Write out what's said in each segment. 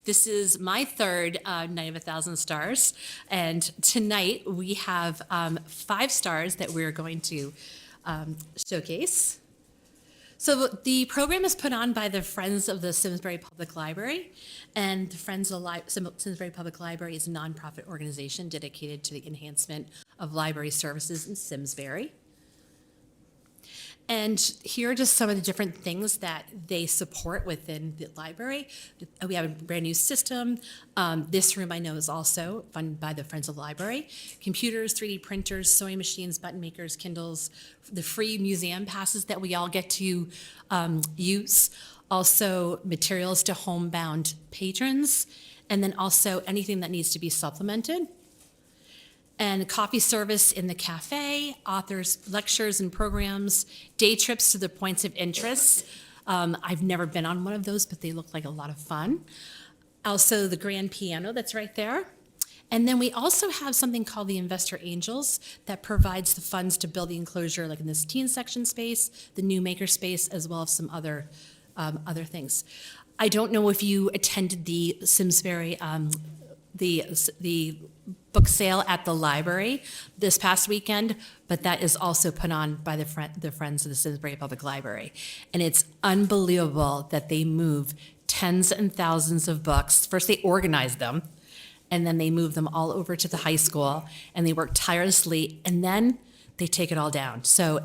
This is my third Night of 1,000 Stars, and tonight we have 5 stars that we're going to showcase. So the program is put on by the Friends of the Simsbury Public Library, and the Friends of the Simsbury Public Library is a nonprofit organization dedicated to the enhancement of library services in Simsbury. And here are just some of the different things that they support within the library. We have a brand new system. This room I know is also funded by the Friends of the Library. Computers, 3D printers, sewing machines, button makers, Kindles, the free museum passes that we all get to use. Also materials to homebound patrons, and then also anything that needs to be supplemented. And coffee service in the cafe, authors, lectures and programs, day trips to the points of interest. I've never been on one of those, but they look like a lot of fun. Also, the grand piano that's right there. And then we also have something called the Investor Angels that provides the funds to build the enclosure, like in this teen section space, the new maker space, as well as some other things. I don't know if you attended the Simsbury, the book sale at the library this past weekend, but that is also put on by the Friends of the Simsbury Public Library. And it's unbelievable that they move tens and thousands of books. First they organize them, and then they move them all over to the high school, and they work tirelessly, and then they take it all down. So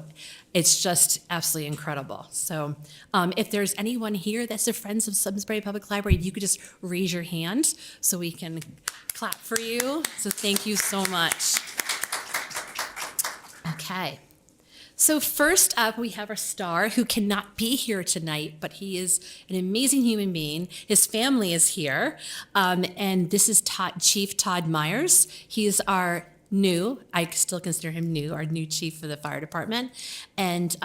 it's just absolutely incredible. So if there's anyone here that's the Friends of Simsbury Public Library, if you could just raise your hand so we can clap for you. So thank you so much. Okay. So first up, we have our star who cannot be here tonight, but he is an amazing human being. His family is here. And this is Chief Todd Myers. He is our I still consider him new, our new chief of the fire department. And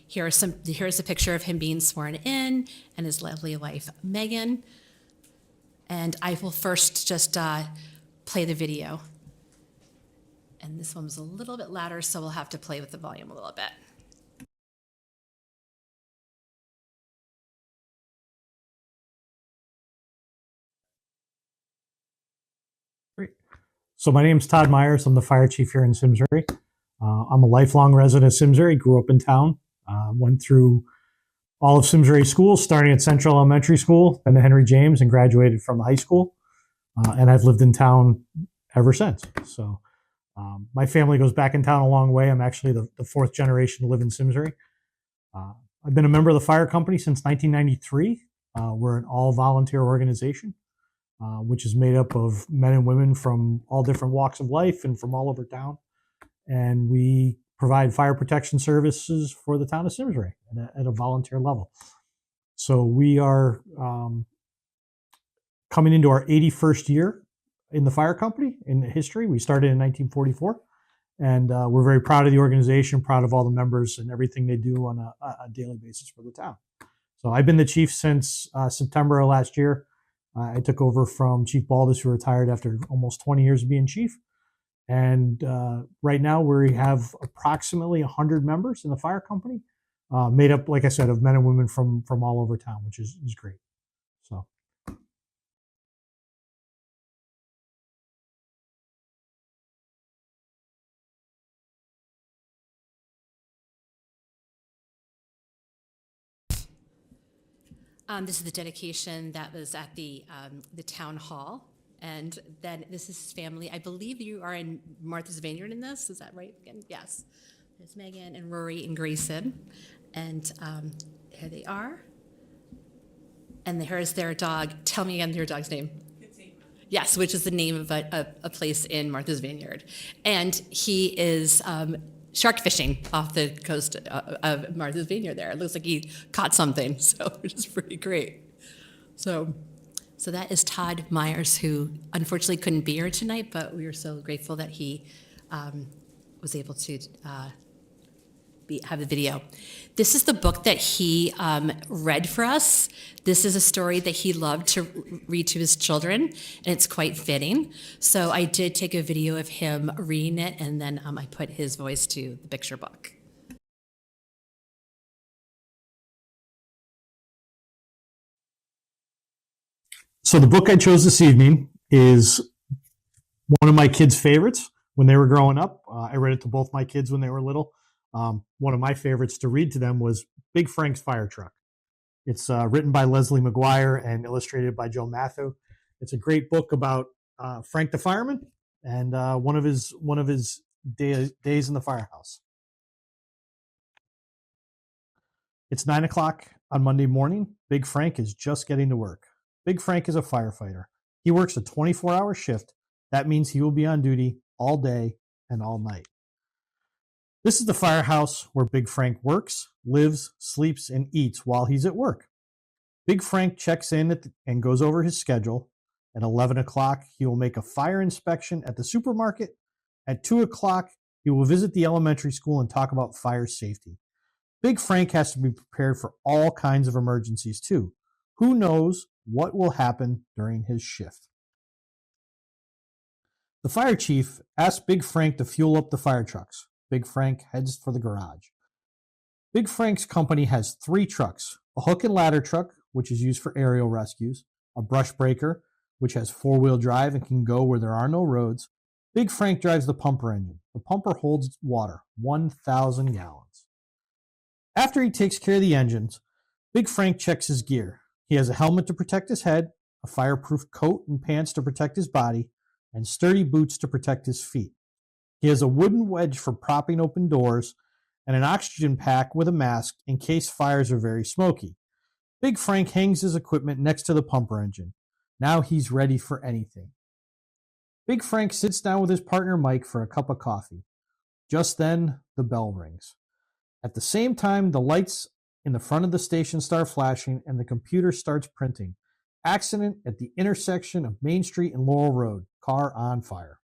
here's a picture of him being sworn in and his lovely wife, Megan. And I will first just play the video. And this one's a little bit louder, so we'll have to play with the volume a little bit. Great. So my name's Todd Myers. I'm the fire chief here in Simsbury. I'm a lifelong resident of Simsbury, grew up in town, went through all of Simsbury schools, starting at Central Elementary School, then to Henry James, and graduated from the high school. And I've lived in town ever since. So my family goes back in town a long way. I'm actually the fourth generation to live in Simsbury. I've been a member of the fire company since 1993. We're an all-volunteer organization, which is made up of men and women from all different walks of life and from all over town. And we provide fire protection services for the town of Simsbury at a volunteer level. So we are coming into our 81st year in the fire company in history. We started in 1944, and we're very proud of the organization, proud of all the members and everything they do on a daily basis for the town. So I've been the chief since September of last year. I took over from Chief Baldus, who retired after almost 20 years of being chief. And right now we have approximately 100 members in the fire company, made up, like I said, of men and women from all over town, which is great. So. This is the dedication that was at the town hall. And then this is his family. I believe you are in Martha's Vineyard in this. Is that right? Again? Yes. There's Megan and Rory and Grayson. And here they are. And here's their dog. Tell me again their dog's name. Yes, which is the name of a place in Martha's Vineyard. And he is shark fishing off the coast of Martha's Vineyard there. It looks like he caught something, so which is pretty great. So that is Todd Myers, who unfortunately couldn't be here tonight, but we are so grateful that he was able to have the video. This is the book that he read for us. This is a story that he loved to read to his children, and it's quite fitting. So I did take a video of him reading it, and then I put his voice to the picture book. So the book I chose this evening is one of my kids' favorites when they were growing up. I read it to both my kids when they were little. One of my favorites to read to them was Big Frank's Fire Truck. It's written by Leslie McGuire and illustrated by Joe Matthew. It's a great book about Frank the fireman and one of his days in the firehouse. It's 9 o'clock on Monday morning. Big Frank is just getting to work. Big Frank is a firefighter. He works a 24-hour shift. That means he will be on duty all day and all night. This is the firehouse where Big Frank works, lives, sleeps, and eats while he's at work. Big Frank checks in and goes over his schedule. At 11 o'clock, he will make a fire inspection at the supermarket. At 2 o'clock, he will visit the elementary school and talk about fire safety. Big Frank has to be prepared for all kinds of emergencies too. Who knows what will happen during his shift? The fire chief asks Big Frank to fuel up the fire trucks. Big Frank heads for the garage. Big Frank's company has 3 trucks: a hook and ladder truck, which is used for aerial rescues, a brush breaker, which has 4-wheel drive and can go where there are no roads. Big Frank drives the pumper engine. The pumper holds water, 1,000 gallons. After he takes care of the engines, Big Frank checks his gear. He has a helmet to protect his head, a fireproof coat and pants to protect his body, and sturdy boots to protect his feet. He has a wooden wedge for propping open doors and an oxygen pack with a mask in case fires are very smoky. Big Frank hangs his equipment next to the pumper engine. Now he's ready for anything. Big Frank sits down with his partner Mike for a cup of coffee. Just then, the bell rings. At the same time, the lights in the front of the station start flashing and the computer starts printing. Accident at the intersection of Main Street and Laurel Road. Car on fire.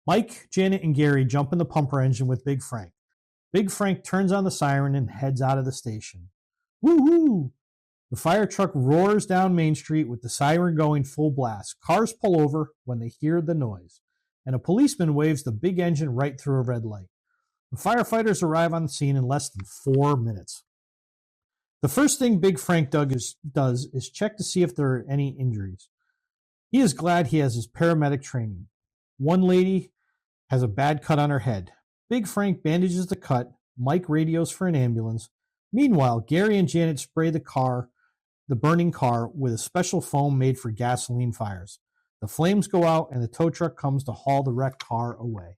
Mike, Janet, and Gary jump in the pumper engine with Big Frank. Big Frank turns on the siren and heads out of the station. Woo-hoo! The fire truck roars down Main Street with the siren going full blast. Cars pull over when they hear the noise, and a policeman waves the big engine right through a red light. The firefighters arrive on the scene in less than 4 minutes. The first thing Big Frank does is check to see if there are any injuries. He is glad he has his paramedic training. One lady has a bad cut on her head. Big Frank bandages the cut. Mike radios for an ambulance. Meanwhile, Gary and Janet spray the burning car with a special foam made for gasoline fires. The flames go out and the tow truck comes to haul the wrecked car away.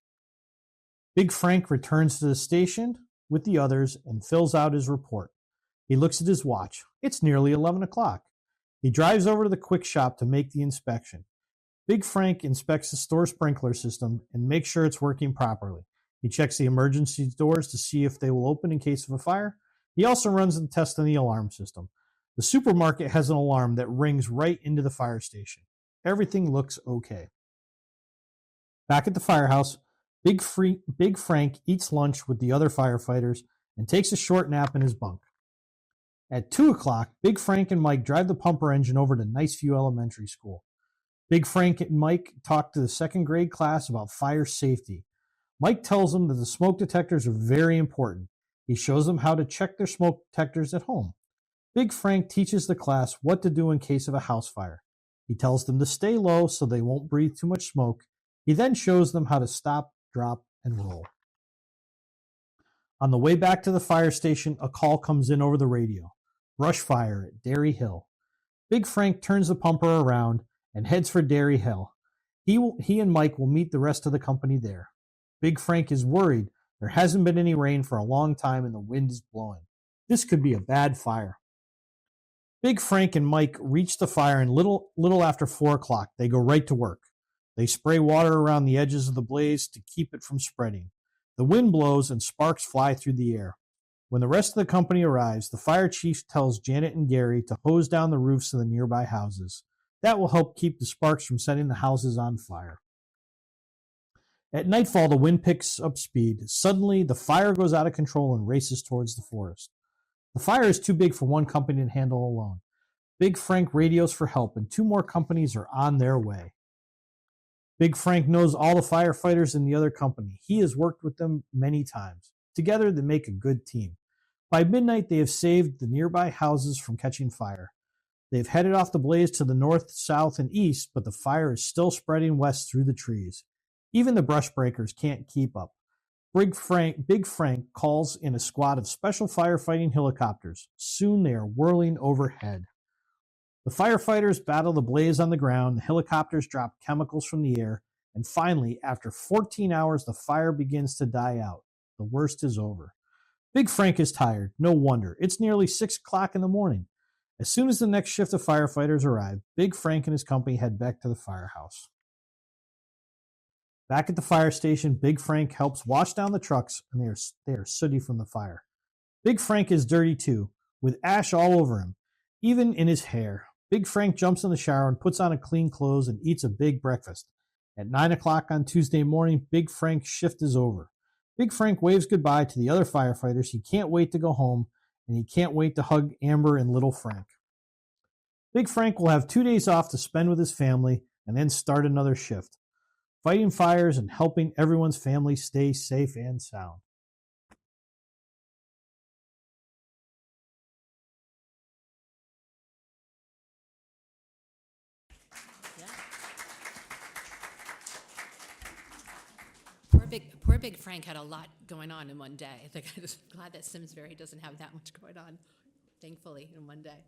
Big Frank returns to the station with the others and fills out his report. He looks at his watch. It's nearly 11 o'clock. He drives over to the quick shop to make the inspection. Big Frank inspects the store sprinkler system and makes sure it's working properly. He checks the emergency doors to see if they will open in case of a fire. He also runs a test on the alarm system. The supermarket has an alarm that rings right into the fire station. Everything looks okay. Back at the firehouse, Big Frank eats lunch with the other firefighters and takes a short nap in his bunk. At 2 o'clock, Big Frank and Mike drive the pumper engine over to Niceview Elementary School. Big Frank and Mike talk to the second grade class about fire safety. Mike tells them that the smoke detectors are very important. He shows them how to check their smoke detectors at home. Big Frank teaches the class what to do in case of a house fire. He tells them to stay low so they won't breathe too much smoke. He then shows them how to stop, drop, and roll. On the way back to the fire station, a call comes in over the radio. Brush fire at Dairy Hill. Big Frank turns the pumper around and heads for Dairy Hill. He and Mike will meet the rest of the company there. Big Frank is worried. There hasn't been any rain for a long time and the wind is blowing. This could be a bad fire. Big Frank and Mike reach the fire and little after 4 o'clock. They go right to work. They spray water around the edges of the blaze to keep it from spreading. The wind blows and sparks fly through the air. When the rest of the company arrives, the fire chief tells Janet and Gary to hose down the roofs of the nearby houses. That will help keep the sparks from setting the houses on fire. At nightfall, the wind picks up speed. Suddenly, the fire goes out of control and races towards the forest. The fire is too big for one company to handle alone. Big Frank radios for help, and 2 more companies are on their way. Big Frank knows all the firefighters in the other company. He has worked with them many times. Together, they make a good team. By midnight, they have saved the nearby houses from catching fire. They've headed off the blaze to the north, south, and east, but the fire is still spreading west through the trees. Even the brush breakers can't keep up. Big Frank calls in a squad of special firefighting helicopters. Soon they are whirling overhead. The firefighters battle the blaze on the ground, the helicopters drop chemicals from the air, and finally, after 14 hours, the fire begins to die out. The worst is over. Big Frank is tired. No wonder. It's nearly 6 o'clock in the morning. As soon as the next shift of firefighters arrive, Big Frank and his company head back to the firehouse. Back at the fire station, Big Frank helps wash down the trucks, and they are sooty from the fire. Big Frank is dirty too, with ash all over him, even in his hair. Big Frank jumps in the shower and puts on a clean clothes and eats a big breakfast. At 9 o'clock on Tuesday morning, Big Frank's shift is over. Big Frank waves goodbye to the other firefighters. He can't wait to go home, and he can't wait to hug Amber and little Frank. Big Frank will have 2 days off to spend with his family and then start another shift, fighting fires and helping everyone's family stay safe and sound. Yeah. Poor Big Frank had a lot going on in one day. I think I'm just glad that Simsbury doesn't have that much going on, thankfully, in one day.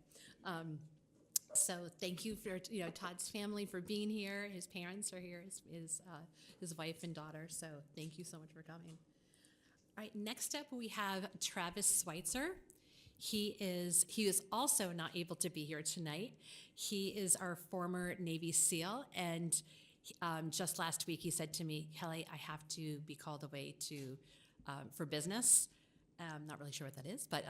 So thank you for Todd's family for being here. His parents are here, his wife and daughter. So thank you so much for coming. All right, next up we have Travis Schweitzer. He is also not able to be here tonight. He is our former Navy SEAL, and just last week he said to me, "Kelly, I have to be called away for business." I'm not really sure what that is, but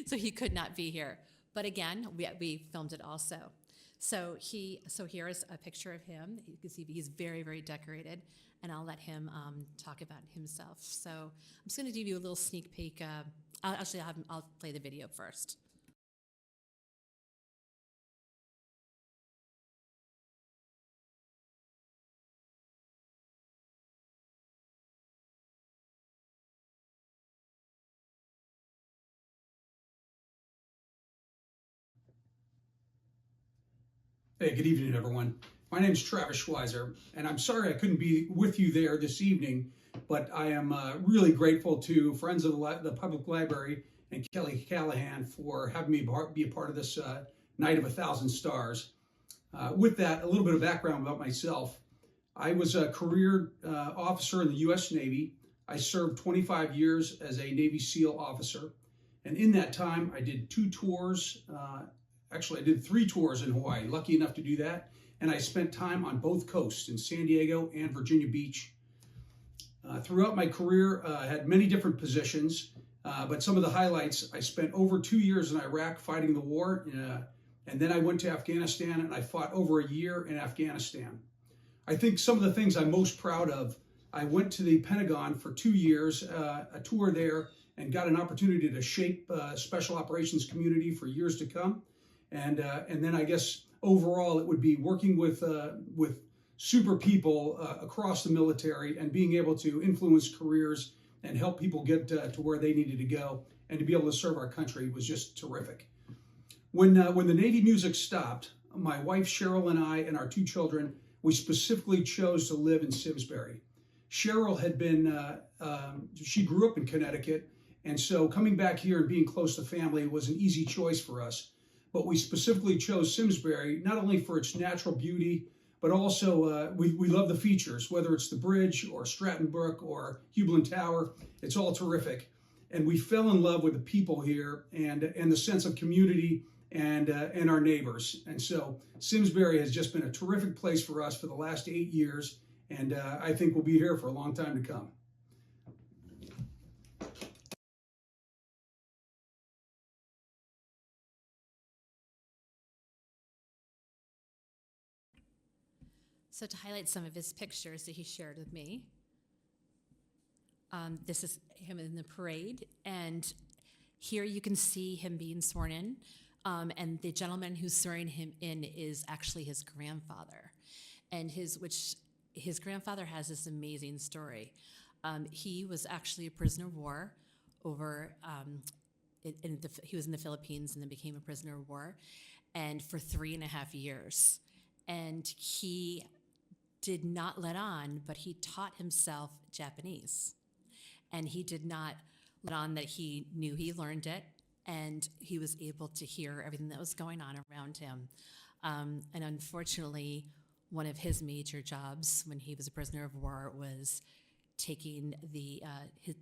so he could not be here. But again, we filmed it also. So here is a picture of him. You can see he's very, very decorated, and I'll let him talk about himself. So I'm just going to give you a little sneak peek. I'll play the video first. Hey, good evening, everyone. My name is Travis Schweitzer, and I'm sorry I couldn't be with you there this evening, but I am really grateful to Friends of the Public Library and Kelly Callahan for having me be a part of this Night of 1,000 Stars. With that, a little bit of background about myself. I was a career officer in the U.S. Navy. I served 25 years as a Navy SEAL officer, and in that time, I did 2 tours. Actually, I did 3 tours in Hawaii, lucky enough to do that. And I spent time on both coasts in San Diego and Virginia Beach. Throughout my career, I had many different positions, but some of the highlights, I spent over 2 years in Iraq fighting the war. And then I went to Afghanistan and I fought over a year in Afghanistan. I think some of the things I'm most proud of, I went to the Pentagon for 2 years, a tour there, and got an opportunity to shape special operations community for years to come. And then I guess overall it would be working with super people across the military and being able to influence careers and help people get to where they needed to go, and to be able to serve our country was just terrific. When the Navy music stopped, my wife Cheryl and I and our 2 children, we specifically chose to live in Simsbury. Cheryl had she grew up in Connecticut, and so coming back here and being close to family was an easy choice for us. But we specifically chose Simsbury, not only for its natural beauty, but also we love the features, whether it's the bridge or Stratton Brook or Hublin Tower. It's all terrific. And we fell in love with the people here and the sense of community and our neighbors. And so Simsbury has just been a terrific place for us for the last 8 years. And I think we'll be here for a long time to come. So to highlight some of his pictures that he shared with me, this is him in the parade, and here you can see him being sworn in, and the gentleman who's swearing him in is actually his grandfather, and his grandfather has this amazing story. He was actually a prisoner of war over. He was in the Philippines and then became a prisoner of war. and for 3.5 years. And he did not let on, but he taught himself Japanese. And he did not let on that he knew he learned it, and he was able to hear everything that was going on around him. And unfortunately, one of his major jobs when he was a prisoner of war was taking the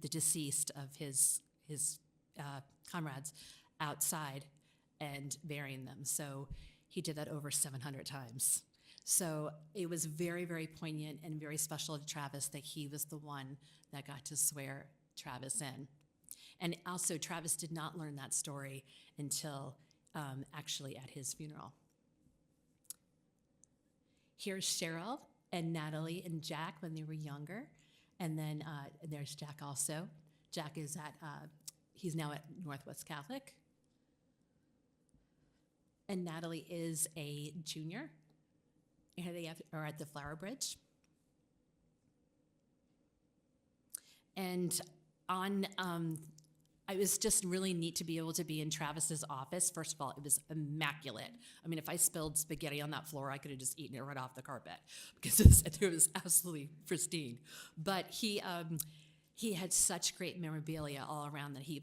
deceased of his comrades outside and burying them. So he did that over 700 times. So it was very, very poignant and very special to Travis that he was the one that got to swear Travis in. And also, Travis did not learn that story until actually at his funeral. Here's Cheryl and Natalie and Jack when they were younger. And then there's Jack also. Jack is he's now at Northwest Catholic. And Natalie is a junior. Here they are at the Flower Bridge. And it was just really neat to be able to be in Travis's office. First of all, it was immaculate. I mean, if I spilled spaghetti on that floor, I could have just eaten it right off the carpet because it was absolutely pristine. But he had such great memorabilia all around that he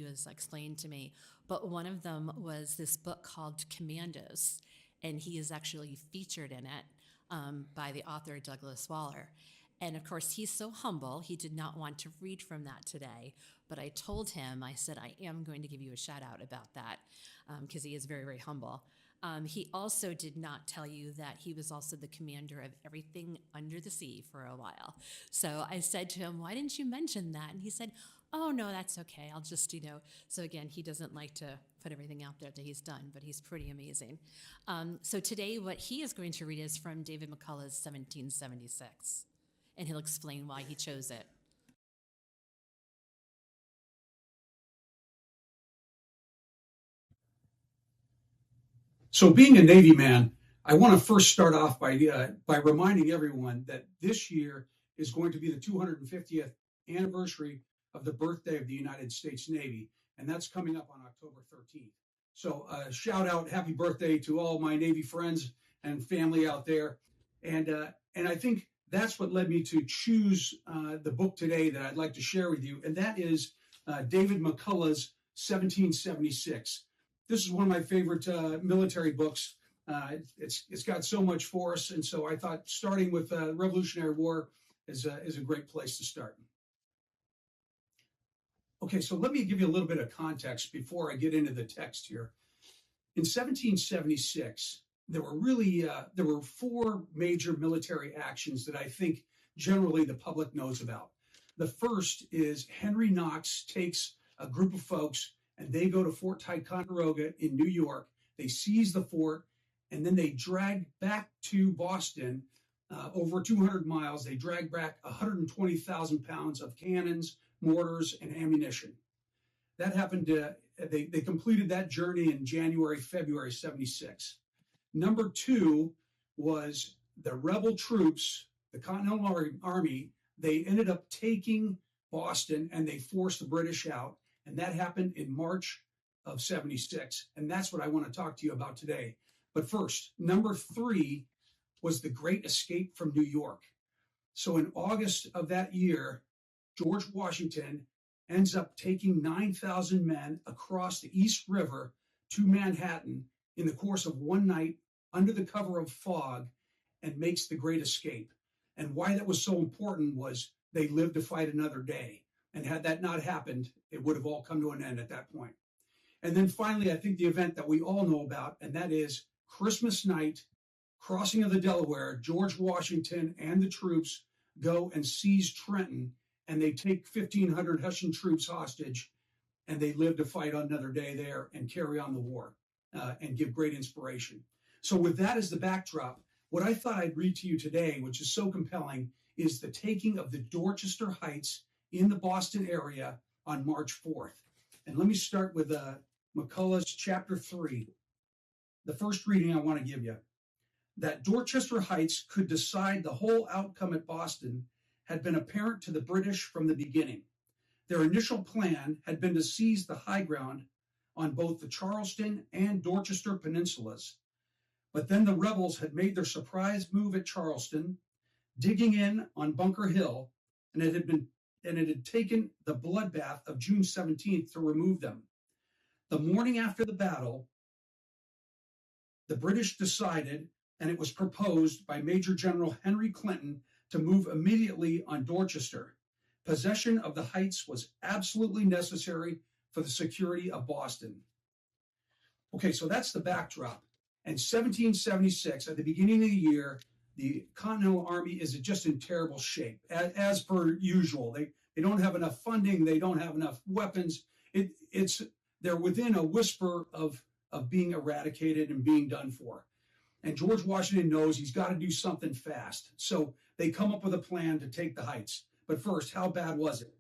was explaining to me. But one of them was this book called Commandos, and he is actually featured in it by the author Douglas Waller. And of course, he's so humble, he did not want to read from that today. But I told him, I said, I am going to give you a shout out about that because he is very, very humble. He also did not tell you that he was also the commander of everything under the sea for a while. So I said to him, why didn't you mention that? And he said, oh, no, that's okay. I'll just, So again, he doesn't like to put everything out there that he's done, but he's pretty amazing. So today, what he is going to read is from David McCullough's 1776. And he'll explain why he chose it. So being a Navy man, I want to first start off by reminding everyone that this year is going to be the 250th anniversary of the birthday of the United States Navy, and that's coming up on October 13th. So shout out, happy birthday to all my Navy friends and family out there. And I think that's what led me to choose the book today that I'd like to share with you, and that is David McCullough's 1776. This is one of my favorite military books. It's got so much force, and so I thought starting with the Revolutionary War is a great place to start. Okay, so let me give you a little bit of context before I get into the text here. In 1776, there were four major military actions that I think generally the public knows about. The first is Henry Knox takes a group of folks and they go to Fort Ticonderoga in New York. They seize the fort, and then they drag back to Boston over 200 miles. They drag back 120,000 pounds of cannons, mortars, and ammunition. That happened. They completed that journey in January, February 76. Number two was the rebel troops, the Continental Army. They ended up taking Boston and they forced the British out. And that happened in March of 76. And that's what I want to talk to you about today. But first, number three was the Great Escape from New York. So in August of that year, George Washington ends up taking 9,000 men across the East River to Manhattan in the course of one night under the cover of fog and makes the Great Escape. And why that was so important was they lived to fight another day. And had that not happened, it would have all come to an end at that point. And then finally, I think the event that we all know about, and that is Christmas night, crossing of the Delaware, George Washington and the troops go and seize Trenton, and they take 1,500 Hessian troops hostage, and they live to fight another day there and carry on the war and give great inspiration. So with that as the backdrop, what I thought I'd read to you today, which is so compelling, is the taking of the Dorchester Heights in the Boston area on March 4th. And let me start with McCullough's chapter 3. The first reading I want to give you. That Dorchester Heights could decide the whole outcome at Boston had been apparent to the British from the beginning. Their initial plan had been to seize the high ground on both the Charleston and Dorchester peninsulas. But then the rebels had made their surprise move at Charleston, digging in on Bunker Hill, and it had taken the bloodbath of June 17th to remove them. The morning after the battle, the British decided, and it was proposed by Major General Henry Clinton, to move immediately on Dorchester. Possession of the heights was absolutely necessary for the security of Boston. Okay, so that's the backdrop. In 1776, at the beginning of the year, the Continental Army is just in terrible shape, as per usual. They don't have enough funding. They don't have enough weapons. They're within a whisper of being eradicated and being done for. And George Washington knows he's got to do something fast. So they come up with a plan to take the heights. But first, how bad was it?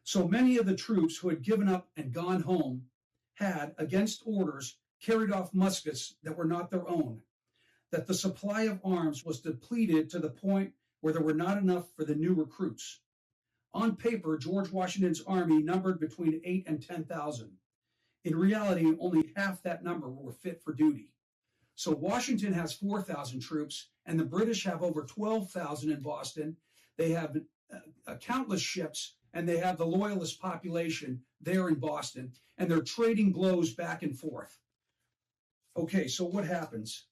So many of the troops who had given up and gone home had, against orders, carried off muskets that were not their own, that the supply of arms was depleted to the point where there were not enough for the new recruits. On paper, George Washington's army numbered between 8,000 and 10,000. In reality, only half that number were fit for duty. So Washington has 4,000 troops, and the British have over 12,000 in Boston. They have countless ships, and they have the loyalist population there in Boston, and they're trading blows back and forth. Okay, so what happens?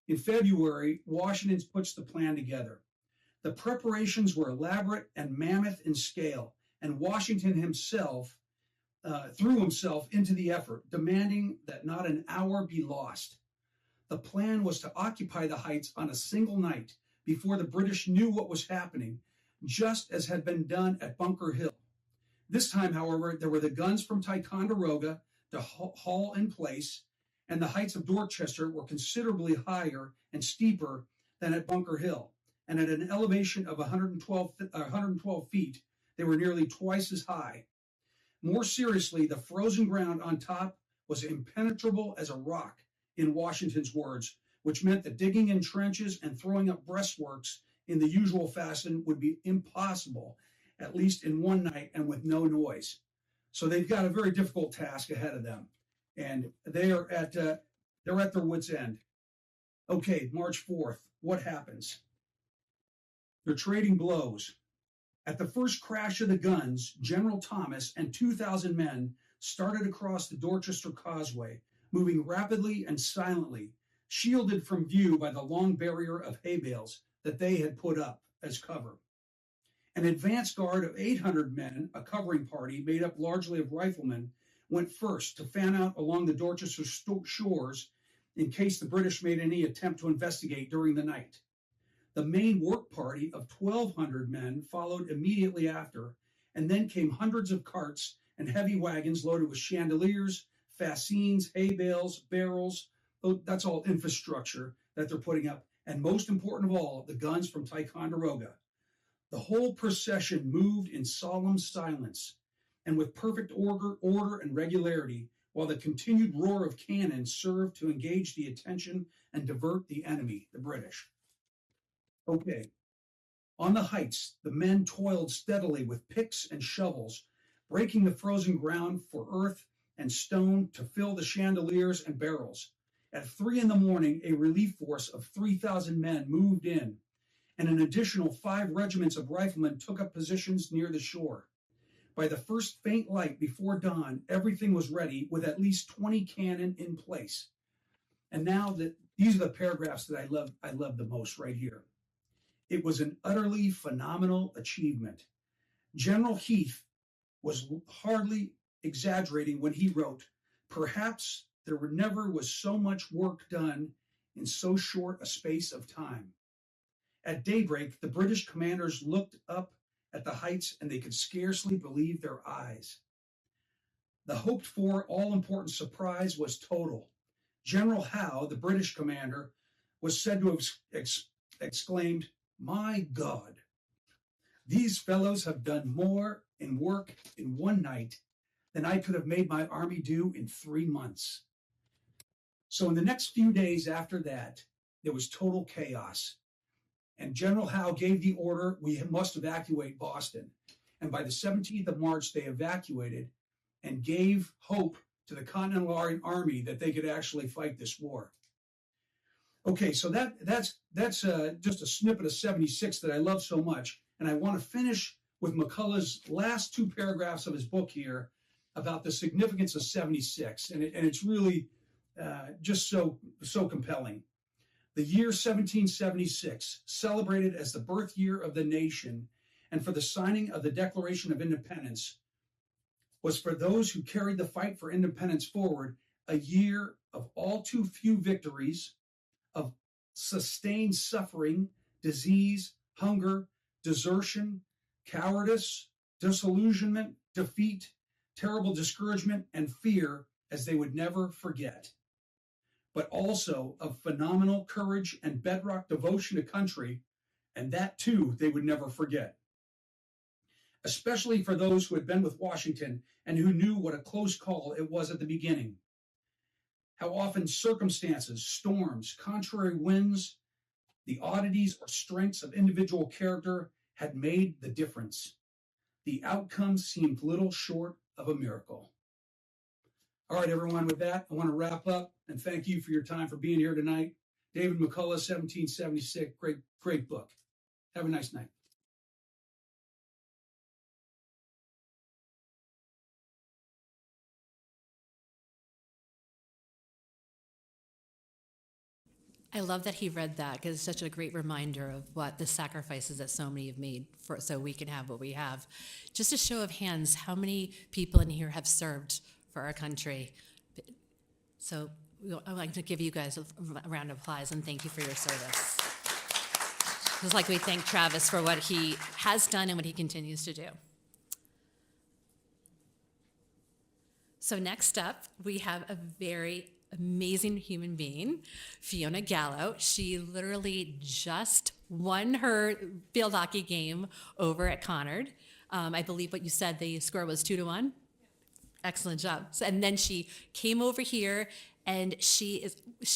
In February, Washington puts the plan together. The preparations were elaborate and mammoth in scale, and Washington himself threw himself into the effort, demanding that not an hour be lost. The plan was to occupy the heights on a single night before the British knew what was happening, just as had been done at Bunker Hill. This time, however, there were the guns from Ticonderoga to haul in place, and the heights of Dorchester were considerably higher and steeper than at Bunker Hill. And at an elevation of 112 feet, they were nearly twice as high. More seriously, the frozen ground on top was impenetrable as a rock, in Washington's words, which meant that digging in trenches and throwing up breastworks in the usual fashion would be impossible, at least in one night and with no noise. So they've got a very difficult task ahead of them, and they're at their wits' end. Okay, March 4th, what happens? They're trading blows. At the first crash of the guns, General Thomas and 2,000 men started across the Dorchester Causeway, moving rapidly and silently, shielded from view by the long barrier of hay bales that they had put up as cover. An advance guard of 800 men, a covering party made up largely of riflemen, went first to fan out along the Dorchester shores in case the British made any attempt to investigate during the night. The main work party of 1,200 men followed immediately after, and then came hundreds of carts and heavy wagons loaded with chandeliers, fascines, hay bales, barrels. That's all infrastructure that they're putting up. And most important of all, the guns from Ticonderoga. The whole procession moved in solemn silence and with perfect order and regularity, while the continued roar of cannon served to engage the attention and divert the enemy, the British. Okay. On the heights, the men toiled steadily with picks and shovels, breaking the frozen ground for earth and stone to fill the chandeliers and barrels. At 3 a.m, a relief force of 3,000 men moved in, and an additional 5 regiments of riflemen took up positions near the shore. By the first faint light before dawn, everything was ready with at least 20 cannon in place. And now these are the paragraphs that I love the most right here. It was an utterly phenomenal achievement. General Heath was hardly exaggerating when he wrote, "Perhaps there never was so much work done in so short a space of time." At daybreak, the British commanders looked up at the heights and they could scarcely believe their eyes. The hoped-for, all-important surprise was total. General Howe, the British commander, was said to have exclaimed, "My God, these fellows have done more in work in one night than I could have made my army do in 3 months." So in the next few days after that, there was total chaos. And General Howe gave the order, "We must evacuate Boston." And by the 17th of March, they evacuated and gave hope to the Continental Army that they could actually fight this war. Okay, so that's just a snippet of 76 that I love so much, and I want to finish with McCullough's last two paragraphs of his book here about the significance of 76, and it's really just so compelling. The year 1776, celebrated as the birth year of the nation and for the signing of the Declaration of Independence, was for those who carried the fight for independence forward a year of all too few victories, of sustained suffering, disease, hunger, desertion, cowardice, disillusionment, defeat, terrible discouragement, and fear as they would never forget, but also of phenomenal courage and bedrock devotion to country, and that too they would never forget. Especially for those who had been with Washington and who knew what a close call it was at the beginning. How often circumstances, storms, contrary winds, the oddities or strengths of individual character had made the difference. The outcome seemed little short of a miracle. All right, everyone, with that, I want to wrap up and thank you for your time for being here tonight. David McCullough, 1776, great book. Have a nice night. I love that he read that because it's such a great reminder of what the sacrifices that so many have made so we can have what we have. Just a show of hands, how many people in here have served for our country? So I'd like to give you guys a round of applause and thank you for your service. Just like we thank Travis for what he has done and what he continues to do. So next up, we have a very amazing human being, Fiona Gallo. She literally just won her field hockey game over at Conard. I believe what you said, the score was 2-1. Excellent job. And then she came over here and she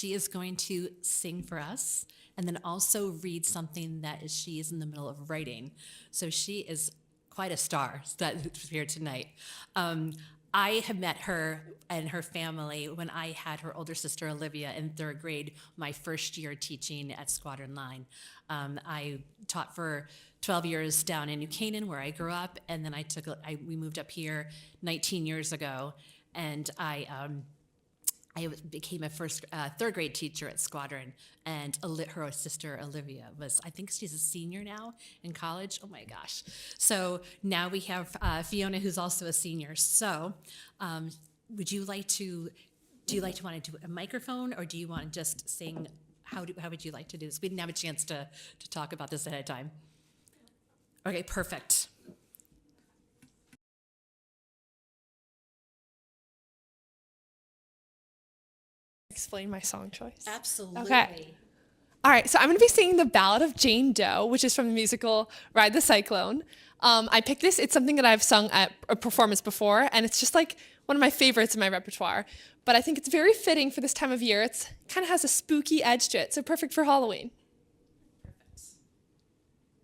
is going to sing for us and then also read something that she is in the middle of writing. So she is quite a star that's here tonight. I have met her and her family when I had her older sister Olivia in third grade, my first year teaching at Squadron Line. I taught for 12 years down in New Canaan where I grew up, and then we moved up here 19 years ago, and I became a third grade teacher at Squadron, and her sister Olivia I think she's a senior now in college. Oh my gosh. So now we have Fiona, who's also a senior. So do you want to do a microphone, or do you want to just sing? How would you like to do this? We didn't have a chance to talk about this ahead of time. Okay, perfect. Explain my song choice. Absolutely. Okay. All right, so I'm going to be singing the Ballad of Jane Doe, which is from the musical Ride the Cyclone. I picked this. It's something that I've sung at a performance before, and it's just like one of my favorites in my repertoire. But I think it's very fitting for this time of year. It kind of has a spooky edge to it, so perfect for Halloween. Perfect.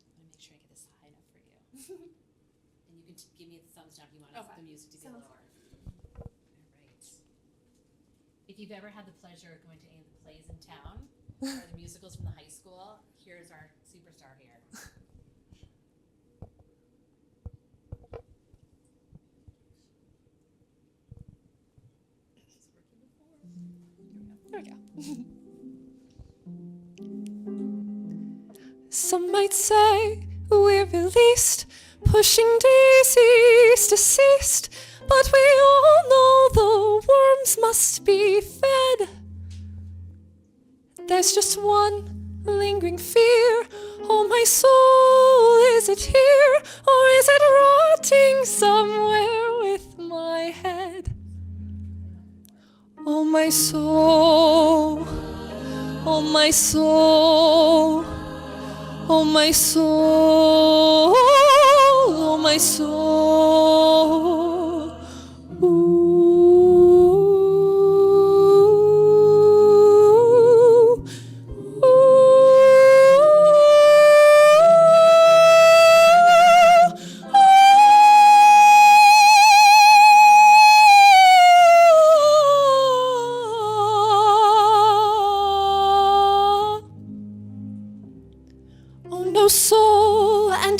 I'm going to make sure I get this high enough for you. And you can give me the thumbs down if you want the music to be lower. All right. If you've ever had the pleasure of going to any of the plays in town or the musicals from the high school, here's our superstar here. There we go. Some might say we're released, pushing daisies deceased, but we all know the worms must be fed. There's just one lingering fear. Oh, my soul, is it here, or is it rotting somewhere with my head? Oh, my soul, oh, my soul, oh, my soul, oh, my soul.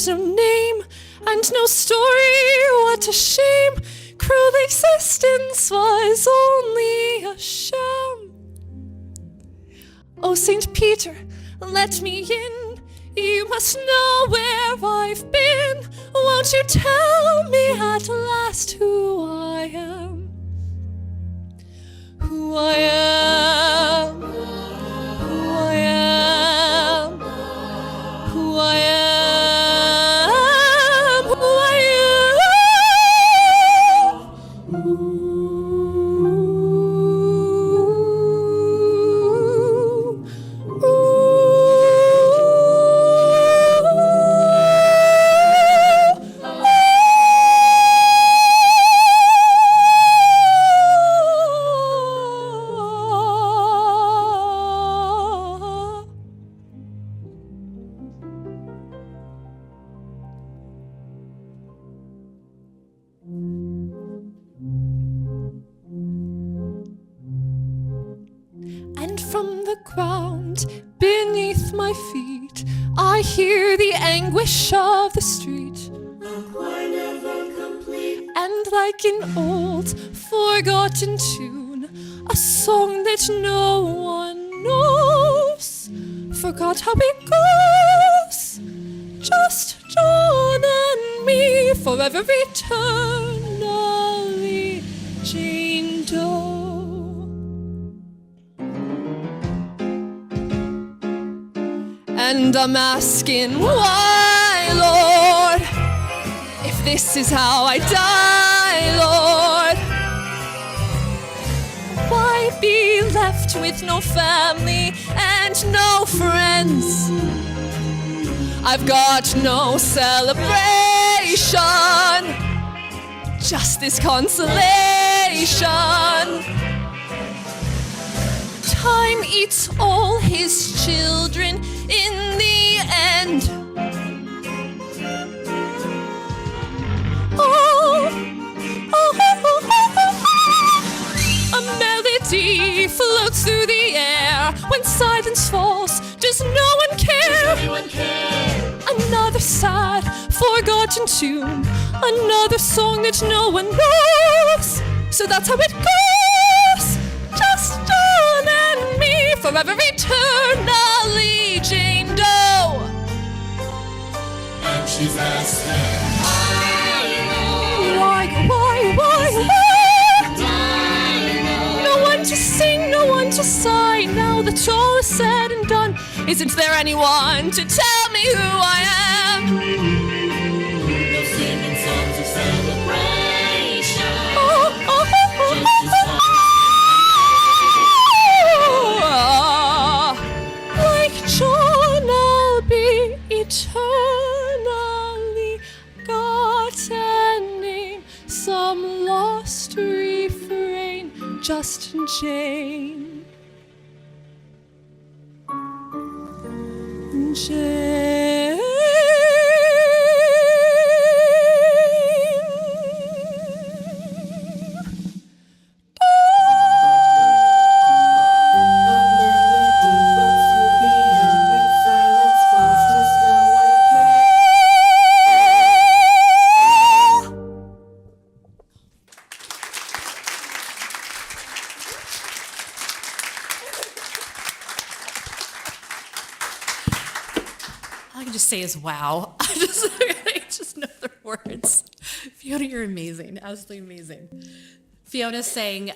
and no name, and no story, what a shame. Cruel existence was only a sham. Oh, St. Peter, let me in. You must know where I've been. Won't you tell me at last who I am? Who I am, who I am, who I am, who I am. And from the ground beneath my feet, I hear the anguish of the street. And like an old forgotten tune, a song that no one knows, forgot how it goes. Just John and me, forever eternally, Jane Doe. And I'm asking why, Lord, if this is how I die, Lord, why be left with no family and no friends? I've got no celebration, just this consolation. Time eats all his children in the end. Oh, oh, oh, oh, oh. A melody floats through the air. When silence falls, does no one care? Another sad, forgotten tune, another song that no one knows. So that's how it goes. Just John and me, forever eternally, Jane Doe. And she's asking, Why? No one to sing, no one to sigh. Now that all is said and done, isn't there anyone to tell me who I am? no singing songs of celebration. Oh, oh, oh, oh, oh, oh. Like John, I'll be eternally got a name, some lost refrain, just Jane. Jane. All I can just say is wow. I just know the words. Fiona, you're amazing, absolutely amazing. Fiona sang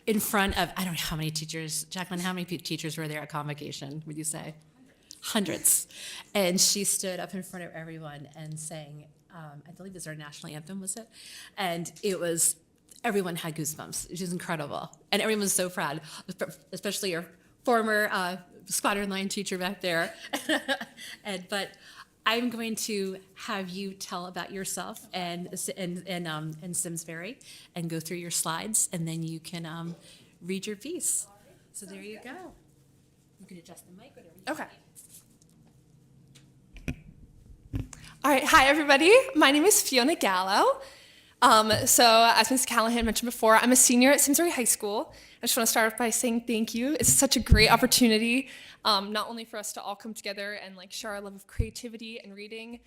in front of, I don't know how many teachers, Jacqueline, how many teachers were there at convocation, would you say? Hundreds. And she stood up in front of everyone and sang, I believe it was our national anthem, was it? And it was, everyone had goosebumps. It was incredible. And everyone was so proud, especially your former squadron line teacher back there. But I'm going to have you tell about yourself and Simsbury and go through your slides, and then you can read your piece. So there you go. You can adjust the mic, whatever you Okay. need. All right, hi everybody. My name is Fiona Gallo. So as Ms. Callahan mentioned before, I'm a senior at Simsbury High School. I just want to start off by saying thank you. It's such a great opportunity, not only for us to all come together and like share our love of creativity and reading,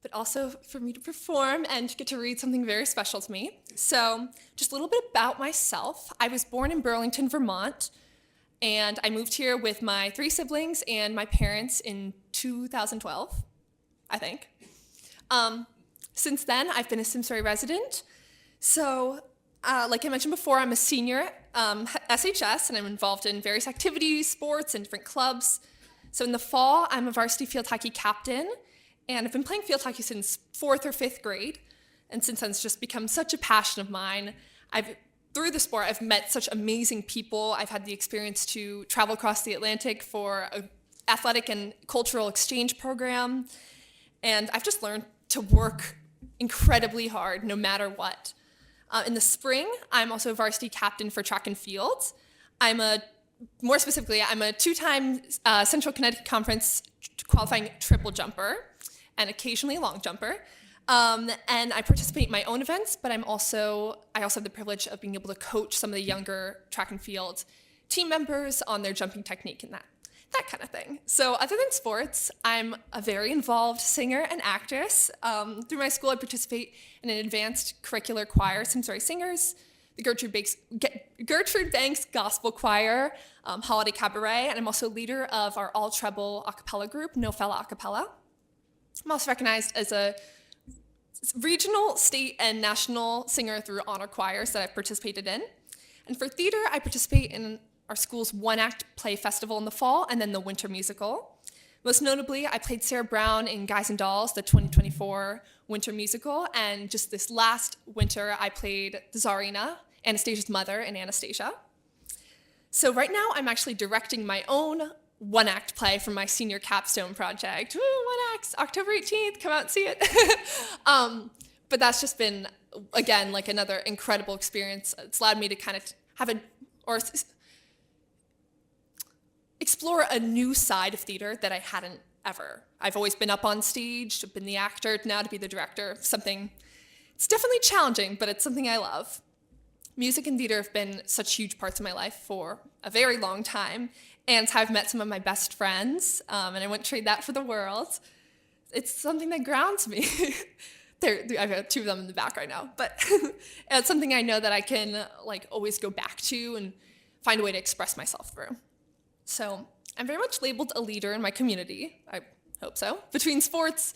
but also for me to perform and to get to read something very special to me. So just a little bit about myself. I was born in Burlington, Vermont, and I moved here with my 3 siblings and my parents in 2012, I think. Since then, I've been a Simsbury resident. So, like I mentioned before, I'm a senior SHS, and I'm involved in various activities, sports, and different clubs. So in the fall, I'm a varsity field hockey captain, and I've been playing field hockey since 4th or 5th grade. And since then, it's just become such a passion of mine. Through the sport, I've met such amazing people. I've had the experience to travel across the Atlantic for an athletic and cultural exchange program. And I've just learned to work incredibly hard no matter what. In the spring, I'm also a varsity captain for track and field. More specifically, I'm a 2-time Central Connecticut Conference qualifying triple jumper and occasionally long jumper. And I participate in my own events, but I also have the privilege of being able to coach some of the younger track and field team members on their jumping technique and that kind of thing. So other than sports, I'm a very involved singer and actress. Through my school, I participate in an advanced curricular choir, Simsbury Singers, the Gertrude Banks Gospel Choir, Holiday Cabaret, and I'm also leader of our all-treble a cappella group, No Fella a cappella. I'm also recognized as a regional, state, and national singer through honor choirs that I've participated in. And for theater, I participate in our school's one-act play festival in the fall, and then the winter musical. Most notably, I played Sarah Brown in Guys and Dolls, the 2024 winter musical, and just this last winter, I played the Tsarina, Anastasia's mother, in Anastasia. So right now, I'm actually directing my own one-act play from my senior capstone project. Woo, one act, October 18th, come out and see it. But that's just been, again, like another incredible experience. It's allowed me to kind of explore a new side of theater that I hadn't ever. I've always been up on stage, been the actor, now to be the director, it's definitely challenging, but it's something I love. Music and theater have been such huge parts of my life for a very long time, and it's how I've met some of my best friends, and I wouldn't trade that for the world. It's something that grounds me. I've got 2 of them in the back right now, but it's something I know that I can always go back to and find a way to express myself through. So I'm very much labeled a leader in my community, I hope so, between sports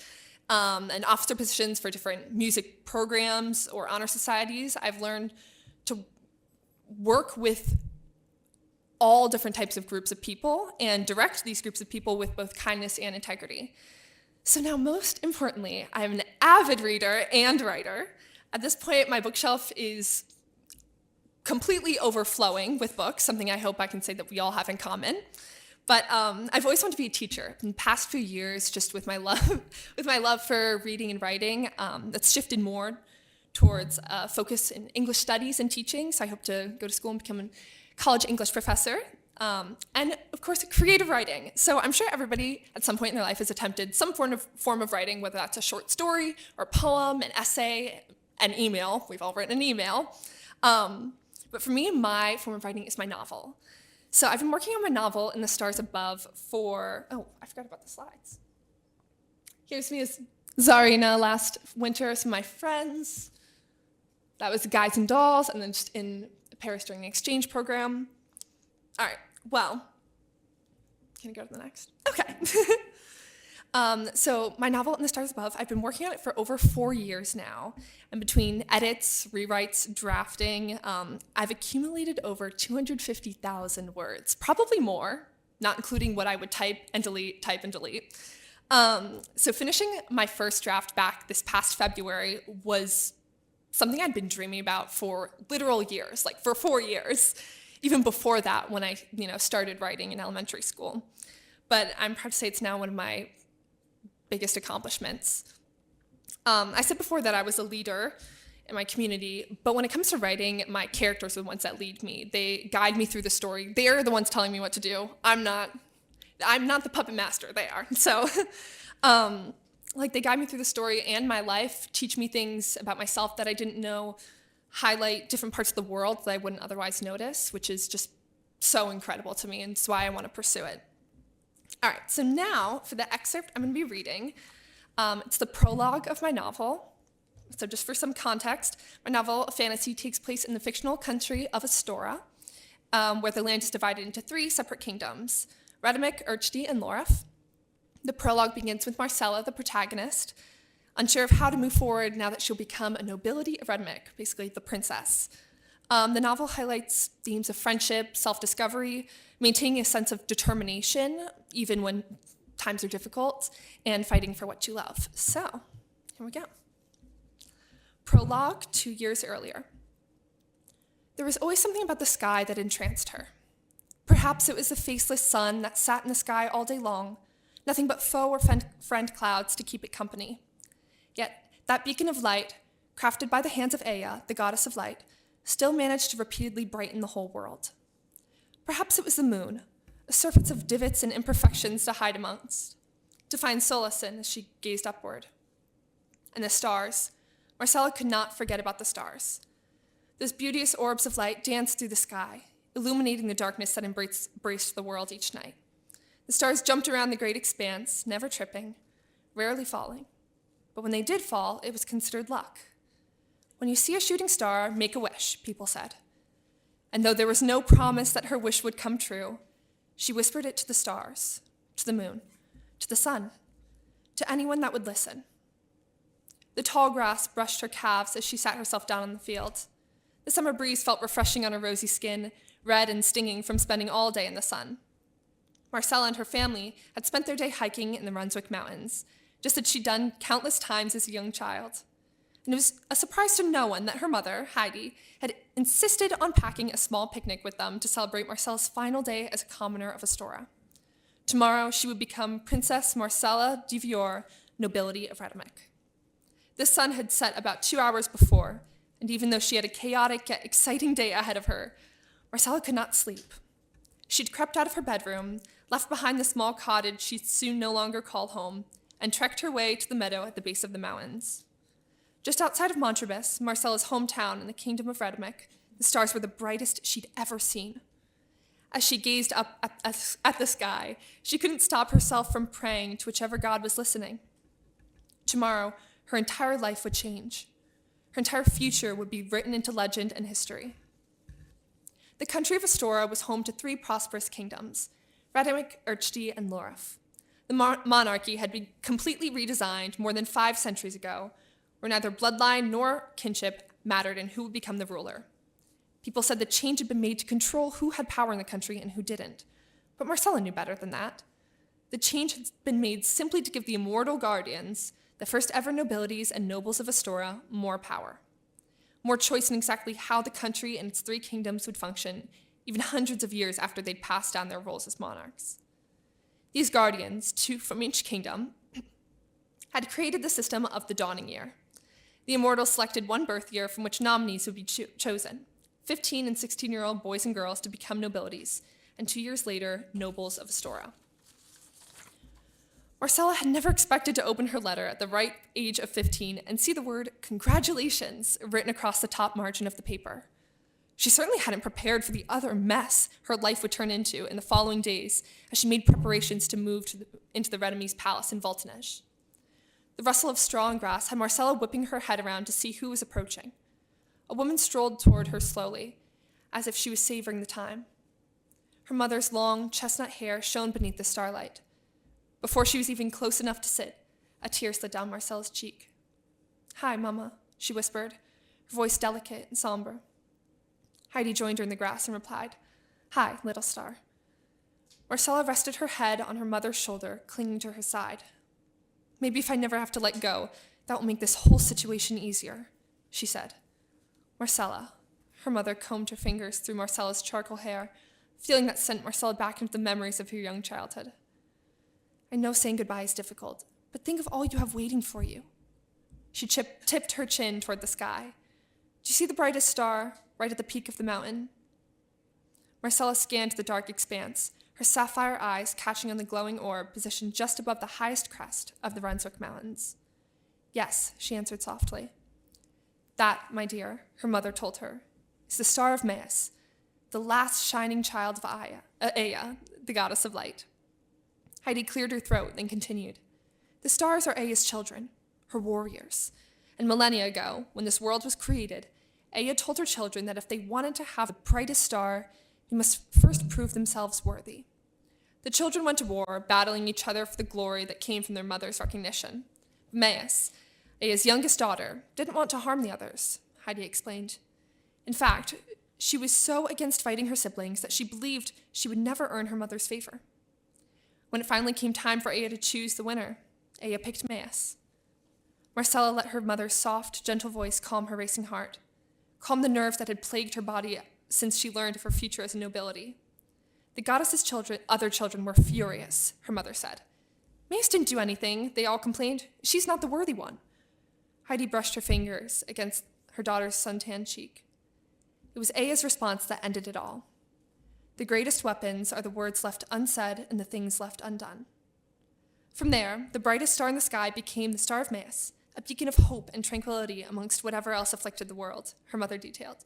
and officer positions for different music programs or honor societies. I've learned to work with all different types of groups of people and direct these groups of people with both kindness and integrity. So now, most importantly, I'm an avid reader and writer. At this point, my bookshelf is completely overflowing with books, something I hope I can say that we all have in common. But I've always wanted to be a teacher. In the past few years, just with my love for reading and writing, that's shifted more towards focus in English studies and teaching. So I hope to go to school and become a college English professor. And of course, creative writing. So I'm sure everybody at some point in their life has attempted some form of writing, whether that's a short story or a poem, an essay, an email. We've all written an email. But for me, my form of writing is my novel. So I've been working on my novel, In the Stars Above, I forgot about the slides. Here's me as Tsarina last winter, some of my friends. That was Guys and Dolls, and then just in Paris during the exchange program. All right, well, can I go to the next? Okay. So my novel, In the Stars Above, I've been working on it for over 4 years now. And between edits, rewrites, drafting, I've accumulated over 250,000 words, probably more, not including what I would type and delete. So finishing my first draft back this past February was something I'd been dreaming about for literal years, for 4 years, even before that when I started writing in elementary school. But I'm proud to say it's now one of my biggest accomplishments. I said before that I was a leader in my community, but when it comes to writing, my characters are the ones that lead me. They guide me through the story. They're the ones telling me what to do. I'm not the puppet master, they are. So, they guide me through the story and my life, teach me things about myself that I didn't know, highlight different parts of the world that I wouldn't otherwise notice, which is just so incredible to me, and it's why I want to pursue it. All right, so now for the excerpt I'm going to be reading, It's the prologue of my novel. So just for some context, my novel, A Fantasy, takes place in the fictional country of Astora, where the land is divided into 3 separate kingdoms, Rhetoric, Erchty, and Lorif. The prologue begins with Marcella, the protagonist, unsure of how to move forward now that she'll become a nobility of Rhetoric, basically the princess. The novel highlights themes of friendship, self-discovery, maintaining a sense of determination, even when times are difficult, and fighting for what you love. So, here we go. Prologue, 2 years earlier. There was always something about the sky that entranced her. Perhaps it was the faceless sun that sat in the sky all day long, nothing but foe or friend clouds to keep it company. Yet, that beacon of light, crafted by the hands of Ea, the goddess of light, still managed to repeatedly brighten the whole world. Perhaps it was the moon, a surface of divots and imperfections to hide amongst, to find solace in as she gazed upward. And the stars. Marcella could not forget about the stars. Those beauteous orbs of light danced through the sky, illuminating the darkness that embraced the world each night. The stars jumped around the great expanse, never tripping, rarely falling. But when they did fall, it was considered luck. When you see a shooting star, make a wish, people said. And though there was no promise that her wish would come true, she whispered it to the stars, to the moon, to the sun, to anyone that would listen. The tall grass brushed her calves as she sat herself down on the field. The summer breeze felt refreshing on her rosy skin, red and stinging from spending all day in the sun. Marcella and her family had spent their day hiking in the Brunswick Mountains, just as she'd done countless times as a young child. And it was a surprise to no one that her mother, Heidi, had insisted on packing a small picnic with them to celebrate Marcella's final day as a commoner of Astora. Tomorrow, she would become Princess Marcella de Vior, nobility of Rhetoric. The sun had set about 2 hours before, and even though she had a chaotic yet exciting day ahead of her, Marcella could not sleep. She'd crept out of her bedroom, left behind the small cottage she'd soon no longer call home, and trekked her way to the meadow at the base of the mountains. Just outside of Montrobus, Marcella's hometown in the kingdom of Rhetoric, the stars were the brightest she'd ever seen. As she gazed up at the sky, she couldn't stop herself from praying to whichever god was listening. Tomorrow, her entire life would change. Her entire future would be written into legend and history. The country of Astora was home to 3 prosperous kingdoms, Rhetoric, Erchty, and Lorif. The monarchy had been completely redesigned more than 5 centuries ago, where neither bloodline nor kinship mattered in who would become the ruler. People said the change had been made to control who had power in the country and who didn't. But Marcella knew better than that. The change had been made simply to give the immortal guardians, the first ever nobilities and nobles of Astora, more power. More choice in exactly how the country and its 3 kingdoms would function, even hundreds of years after they'd passed down their roles as monarchs. These guardians, 2 from each kingdom, had created the system of the dawning year. The immortals selected 1 birth year from which nominees would be chosen, 15 and 16-year-old boys and girls to become nobilities, and 2 years later, nobles of Astora. Marcella had never expected to open her letter at the right age of 15 and see the word congratulations written across the top margin of the paper. She certainly hadn't prepared for the utter mess her life would turn into in the following days as she made preparations to move into the Rhedomese palace in Voltanej. The rustle of straw and grass had Marcella whipping her head around to see who was approaching. A woman strolled toward her slowly, as if she was savoring the time. Her mother's long, chestnut hair shone beneath the starlight. Before she was even close enough to sit, a tear slid down Marcella's cheek. "Hi, Mama," she whispered, her voice delicate and somber. Heidi joined her in the grass and replied, "Hi, little star." Marcella rested her head on her mother's shoulder, clinging to her side. "Maybe if I never have to let go, that will make this whole situation easier," she said. "Marcella," her mother combed her fingers through Marcella's charcoal hair, feeling that sent Marcella back into the memories of her young childhood. "I know saying goodbye is difficult, but think of all you have waiting for you." She tipped her chin toward the sky. "Do you see the brightest star, right at the peak of the mountain?" Marcella scanned the dark expanse, her sapphire eyes catching on the glowing orb positioned just above the highest crest of the Brunswick Mountains. "Yes," she answered softly. "That, my dear," her mother told her, "is the star of Maius, the last shining child of Ea, the goddess of light." Heidi cleared her throat, then continued. The stars are Aya's children, her warriors. And millennia ago, when this world was created, Aya told her children that if they wanted to have the brightest star, they must first prove themselves worthy. The children went to war, battling each other for the glory that came from their mother's recognition. Maius, Aya's youngest daughter, didn't want to harm the others, Heidi explained. In fact, she was so against fighting her siblings that she believed she would never earn her mother's favor. When it finally came time for Aya to choose the winner, Aya picked Maius. Marcella let her mother's soft, gentle voice calm her racing heart, calm the nerves that had plagued her body since she learned of her future as a nobility. The goddess's other children were furious, her mother said. Maius didn't do anything, they all complained. She's not the worthy one. Heidi brushed her fingers against her daughter's suntanned cheek. It was Aya's response that ended it all. The greatest weapons are the words left unsaid and the things left undone. From there, the brightest star in the sky became the Star of Maius, a beacon of hope and tranquility amongst whatever else afflicted the world, her mother detailed.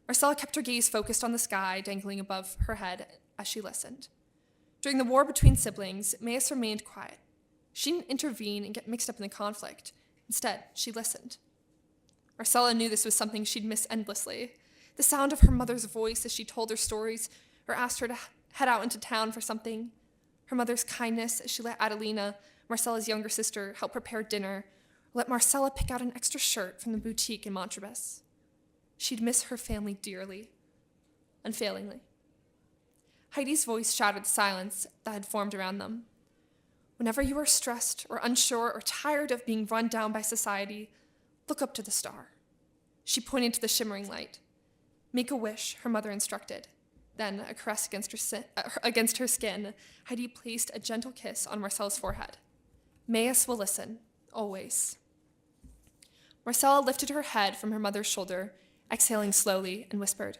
Marcella kept her gaze focused on the sky dangling above her head as she listened. During the war between siblings, Maius remained quiet. She didn't intervene and get mixed up in the conflict. Instead, she listened. Marcella knew this was something she'd miss endlessly. The sound of her mother's voice as she told her stories or asked her to head out into town for something. Her mother's kindness as she let Adelina, Marcella's younger sister, help prepare dinner, or let Marcella pick out an extra shirt from the boutique in Montrobus. She'd miss her family dearly, unfailingly. Heidi's voice shattered the silence that had formed around them. Whenever you are stressed or unsure or tired of being run down by society, look up to the star. She pointed to the shimmering light. Make a wish, her mother instructed. Then, a caress against her skin, Heidi placed a gentle kiss on Marcella's forehead. Maius will listen, always. Marcella lifted her head from her mother's shoulder, exhaling slowly, and whispered,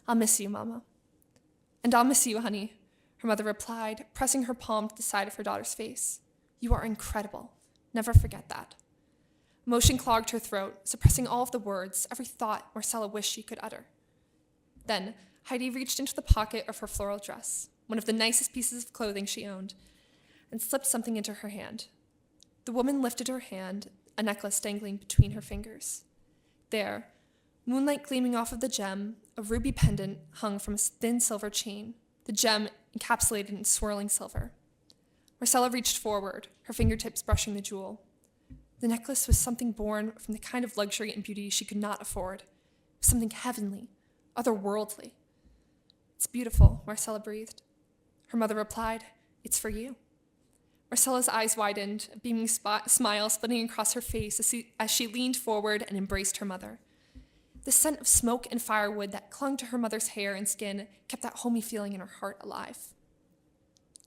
I'll miss you, Mama. And I'll miss you, honey, her mother replied, pressing her palm to the side of her daughter's face. You are incredible. Never forget that. Emotion clogged her throat, suppressing all of the words, every thought Marcella wished she could utter. Then, Heidi reached into the pocket of her floral dress, one of the nicest pieces of clothing she owned, and slipped something into her hand. The woman lifted her hand, a necklace dangling between her fingers. There, moonlight gleaming off of the gem, a ruby pendant hung from a thin silver chain, the gem encapsulated in swirling silver. Marcella reached forward, her fingertips brushing the jewel. The necklace was something born from the kind of luxury and beauty she could not afford. It was something heavenly, otherworldly. It's beautiful, Marcella breathed. Her mother replied, It's for you. Marcella's eyes widened, a beaming smile splitting across her face as she leaned forward and embraced her mother. The scent of smoke and firewood that clung to her mother's hair and skin kept that homey feeling in her heart alive.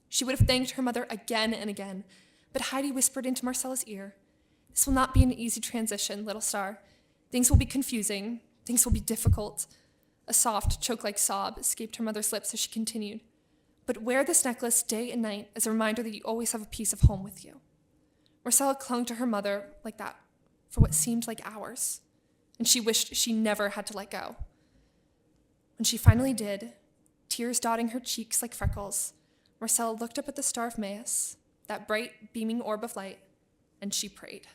She would have thanked her mother again and again, but Heidi whispered into Marcella's ear, This will not be an easy transition, little star. Things will be confusing. Things will be difficult. A soft, choke-like sob escaped her mother's lips as she continued. But wear this necklace day and night as a reminder that you always have a piece of home with you. Marcella clung to her mother like that for what seemed like hours, and she wished she never had to let go. When she finally did, tears dotting her cheeks like freckles, Marcella looked up at the Star of Maius, that bright, beaming orb of light, and she prayed.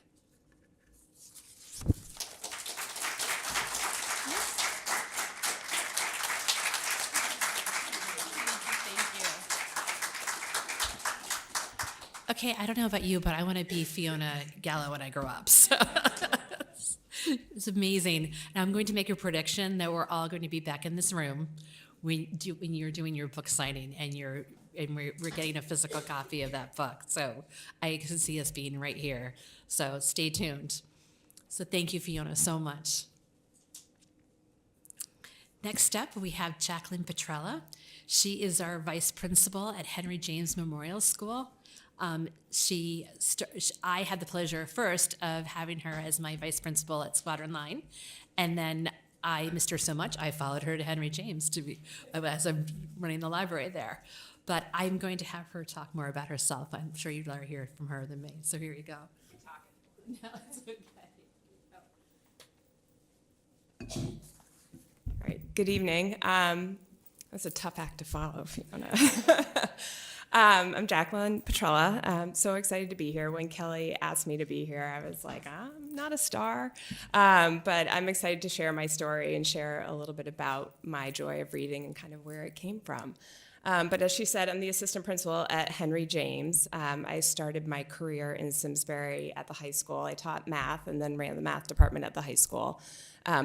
Okay, I don't know about you, but I want to be Fiona Gallo when I grow up. So it's amazing. And I'm going to make a prediction that we're all going to be back in this room when you're doing your book signing and we're getting a physical copy of that book. So I can see us being right here. So stay tuned. So thank you, Fiona, so much. Next up, we have Jacqueline Petrella. She is our vice principal at Henry James Memorial School. I had the pleasure first of having her as my vice principal at Squadron Line, and then I missed her so much I followed her to Henry James as I'm running the library there. But I'm going to have her talk more about herself. I'm sure you'd rather hear from her than me. So here you go. No, it's okay. All right, good evening. That's a tough act to follow, Fiona. I'm Jacqueline Petrella. I'm so excited to be here. When Kelly asked me to be here, I was like, I'm not a star. But I'm excited to share my story and share a little bit about my joy of reading and kind of where it came from. But as she said, I'm the assistant principal at Henry James. I started my career in Simsbury at the high school. I taught math and then ran the math department at the high school.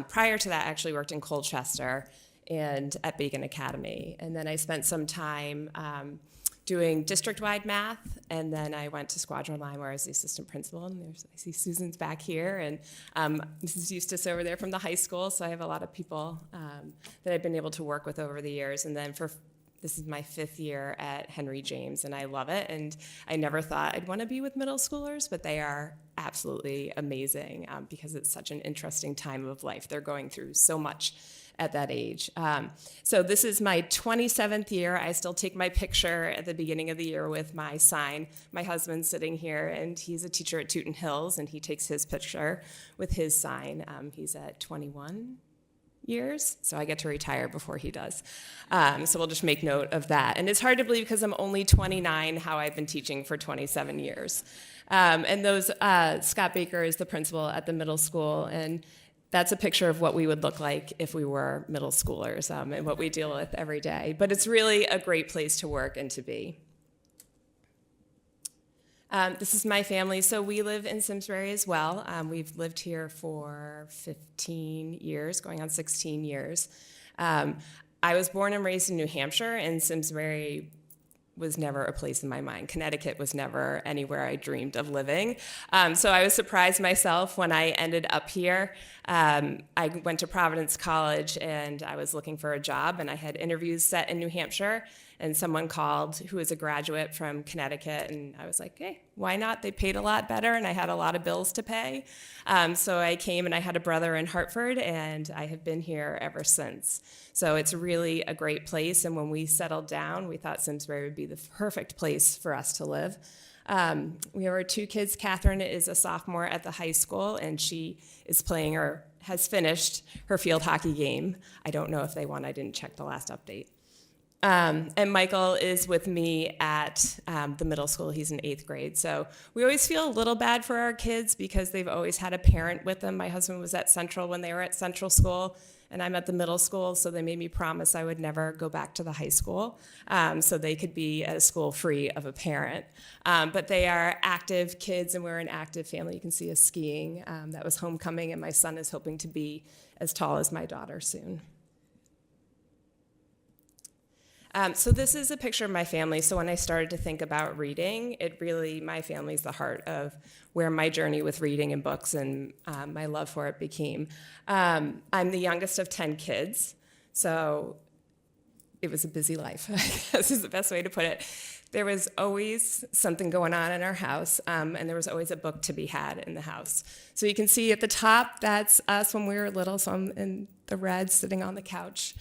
Prior to that, I actually worked in Colchester and at Bacon Academy. And then I spent some time doing district-wide math, and then I went to Squadron Line where I was the assistant principal, and I see Susan's back here, and Mrs. Eustace over there from the high school, so I have a lot of people that I've been able to work with over the years. And then this is my 5th year at Henry James, and I love it, and I never thought I'd want to be with middle schoolers, but they are absolutely amazing because it's such an interesting time of life. They're going through so much at that age. So this is my 27th year. I still take my picture at the beginning of the year with my sign. My husband's sitting here, and he's a teacher at Tooten Hills, and he takes his picture with his sign. He's at 21 years, so I get to retire before he does. So we'll just make note of that. And it's hard to believe because I'm only 29 how I've been teaching for 27 years. And Scott Baker is the principal at the middle school, and that's a picture of what we would look like if we were middle schoolers and what we deal with every day. But it's really a great place to work and to be. This is my family. So we live in Simsbury as well. We've lived here for 15 years, going on 16 years. I was born and raised in New Hampshire, and Simsbury was never a place in my mind. Connecticut was never anywhere I dreamed of living. So I was surprised myself when I ended up here. I went to Providence College, and I was looking for a job, and I had interviews set in New Hampshire, and someone called who was a graduate from Connecticut, and I was like, hey, why not? They paid a lot better, and I had a lot of bills to pay. So I came, and I had a brother in Hartford, and I have been here ever since. So it's really a great place, and when we settled down, we thought Simsbury would be the perfect place for us to live. We have our 2 kids. Catherine is a sophomore at the high school, and she is playing or has finished her field hockey game. I don't know if they won. I didn't check the last update. And Michael is with me at the middle school. He's in 8th grade. So we always feel a little bad for our kids because they've always had a parent with them. My husband was at Central when they were at Central School, and I'm at the middle school, so they made me promise I would never go back to the high school so they could be at a school free of a parent. But they are active kids, and we're an active family. You can see us skiing. That was homecoming, and my son is hoping to be as tall as my daughter soon. So this is a picture of my family. So when I started to think about reading, my family's the heart of where my journey with reading and books and my love for it became. I'm the youngest of 10 kids, so it was a busy life, I guess is the best way to put it. There was always something going on in our house, and there was always a book to be had in the house. So you can see at the top, that's us when we were little, so I'm in the red sitting on the couch.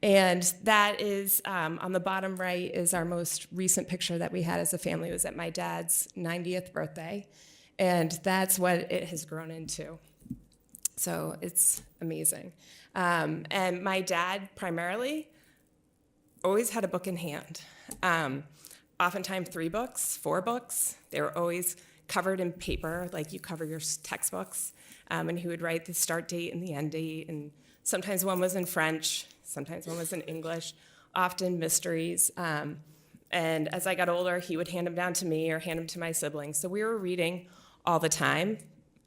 And that is, on the bottom right is our most recent picture that we had as a family. It was at my dad's 90th birthday, and that's what it has grown into. So it's amazing. And my dad primarily always had a book in hand. Oftentimes 3 books, 4 books. They were always covered in paper, like you cover your textbooks. And he would write the start date and the end date, and sometimes one was in French, sometimes one was in English, often mysteries. And as I got older, he would hand them down to me or hand them to my siblings. So we were reading all the time.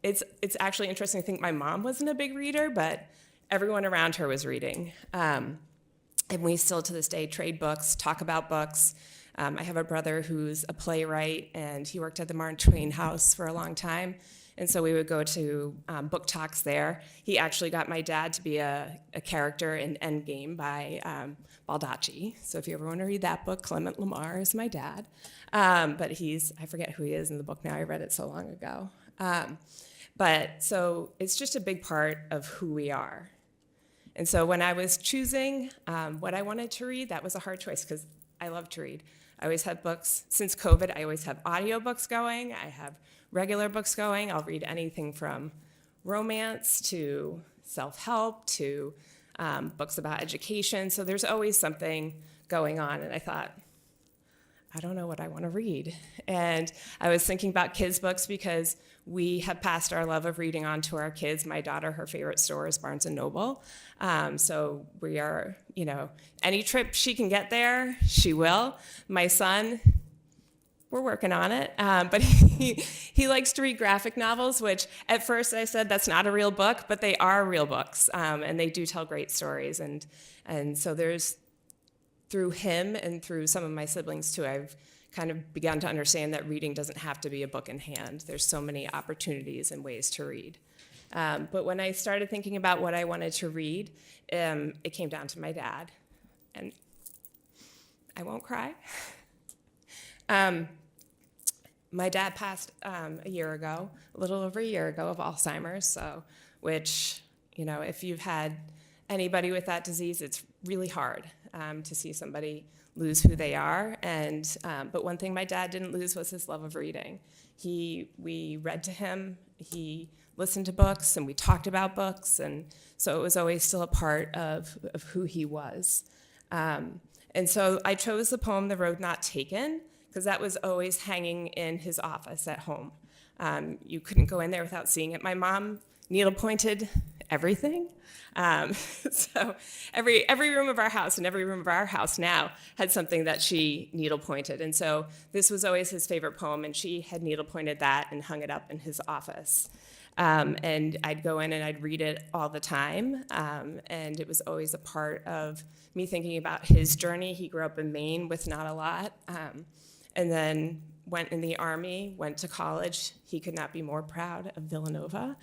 It's actually interesting to think my mom wasn't a big reader, but everyone around her was reading. And we still to this day trade books, talk about books. I have a brother who's a playwright, and he worked at the Mark Twain House for a long time. And so we would go to book talks there. He actually got my dad to be a character in Endgame by Baldacci. So if you ever want to read that book, Clement Lamar is my dad. But I forget who he is in the book now. I read it so long ago. But so it's just a big part of who we are. And so when I was choosing what I wanted to read, that was a hard choice because I love to read. I always have books. Since COVID, I always have audiobooks going. I have regular books going. I'll read anything from romance to self-help to books about education. So there's always something going on. And I thought, I don't know what I want to read. And I was thinking about kids' books because we have passed our love of reading on to our kids. My daughter, her favorite store is Barnes & Noble. So we are, any trip she can get there, she will. My son, we're working on it, but he likes to read graphic novels, which at first I said that's not a real book, but they are real books, and they do tell great stories. And so there's, through him and through some of my siblings too, I've kind of begun to understand that reading doesn't have to be a book in hand. There's so many opportunities and ways to read. But when I started thinking about what I wanted to read, it came down to my dad. And I won't cry. My dad passed a year ago, a little over a year ago, of Alzheimer's, so which, if you've had anybody with that disease, it's really hard to see somebody lose who they are. And but one thing my dad didn't lose was his love of reading. We read to him, he listened to books, and we talked about books, and so it was always still a part of who he was. And so I chose the poem "The Road Not Taken" because that was always hanging in his office at home. You couldn't go in there without seeing it. My mom needle-pointed everything. So every room of our house and every room of our house now had something that she needle-pointed. And so this was always his favorite poem, and she had needle-pointed that and hung it up in his office. And I'd go in and I'd read it all the time, and it was always a part of me thinking about his journey. He grew up in Maine with not a lot, and then went in the Army, went to college. He could not be more proud of Villanova.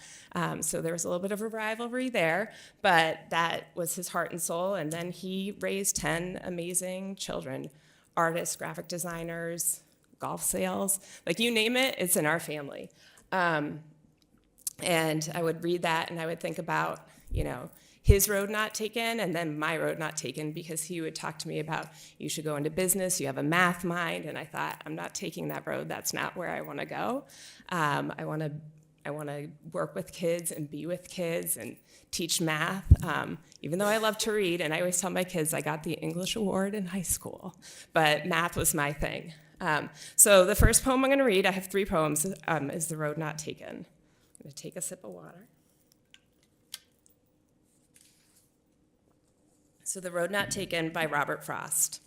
So there was a little bit of a rivalry there, but that was his heart and soul. And then he raised 10 amazing children, artists, graphic designers, golf sales, like you name it, it's in our family. And I would read that and I would think about, his road not taken and then my road not taken, because he would talk to me about, you should go into business, you have a math mind. And I thought, I'm not taking that road. That's not where I want to go. I want to work with kids and be with kids and teach math, even though I love to read. And I always tell my kids I got the English award in high school, but math was my thing. So the first poem I'm going to read, I have 3 poems, is The Road Not Taken. I'm going to take a sip of water. So The Road Not Taken by Robert Frost.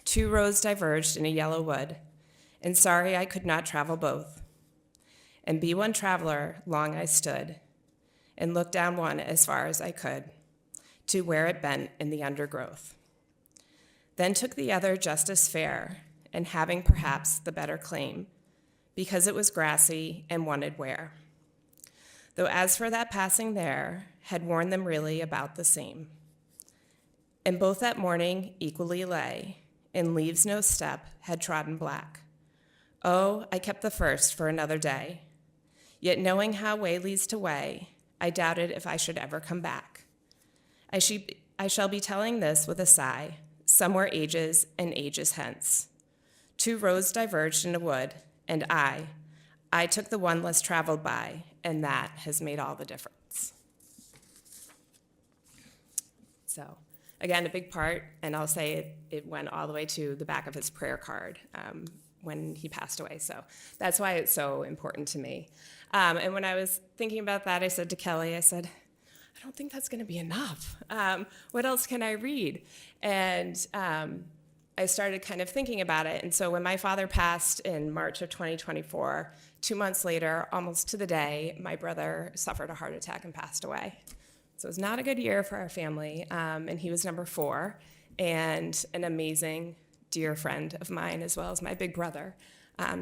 2 roads diverged in a yellow wood, and sorry I could not travel both. And be one traveler, long I stood, and looked down one as far as I could, to where it bent in the undergrowth. Then took the other just as fair, and having perhaps the better claim, because it was grassy and wanted wear. Though as for that passing there, had worn them really about the same. And both that morning equally lay, in leaves no step had trodden black. Oh, I kept the first for another day. Yet knowing how way leads to way, I doubted if I should ever come back. I shall be telling this with a sigh, somewhere ages and ages hence. 2 roads diverged in a wood, and I took the one less traveled by, and that has made all the difference. So, again, a big part, and I'll say it went all the way to the back of his prayer card when he passed away. So that's why it's so important to me. And when I was thinking about that, I said to Kelly, I said, I don't think that's going to be enough. What else can I read? And I started kind of thinking about it. And so when my father passed in March of 2024, 2 months later, almost to the day, my brother suffered a heart attack and passed away. So it was not a good year for our family, and he was number 4, and an amazing, dear friend of mine, as well as my big brother.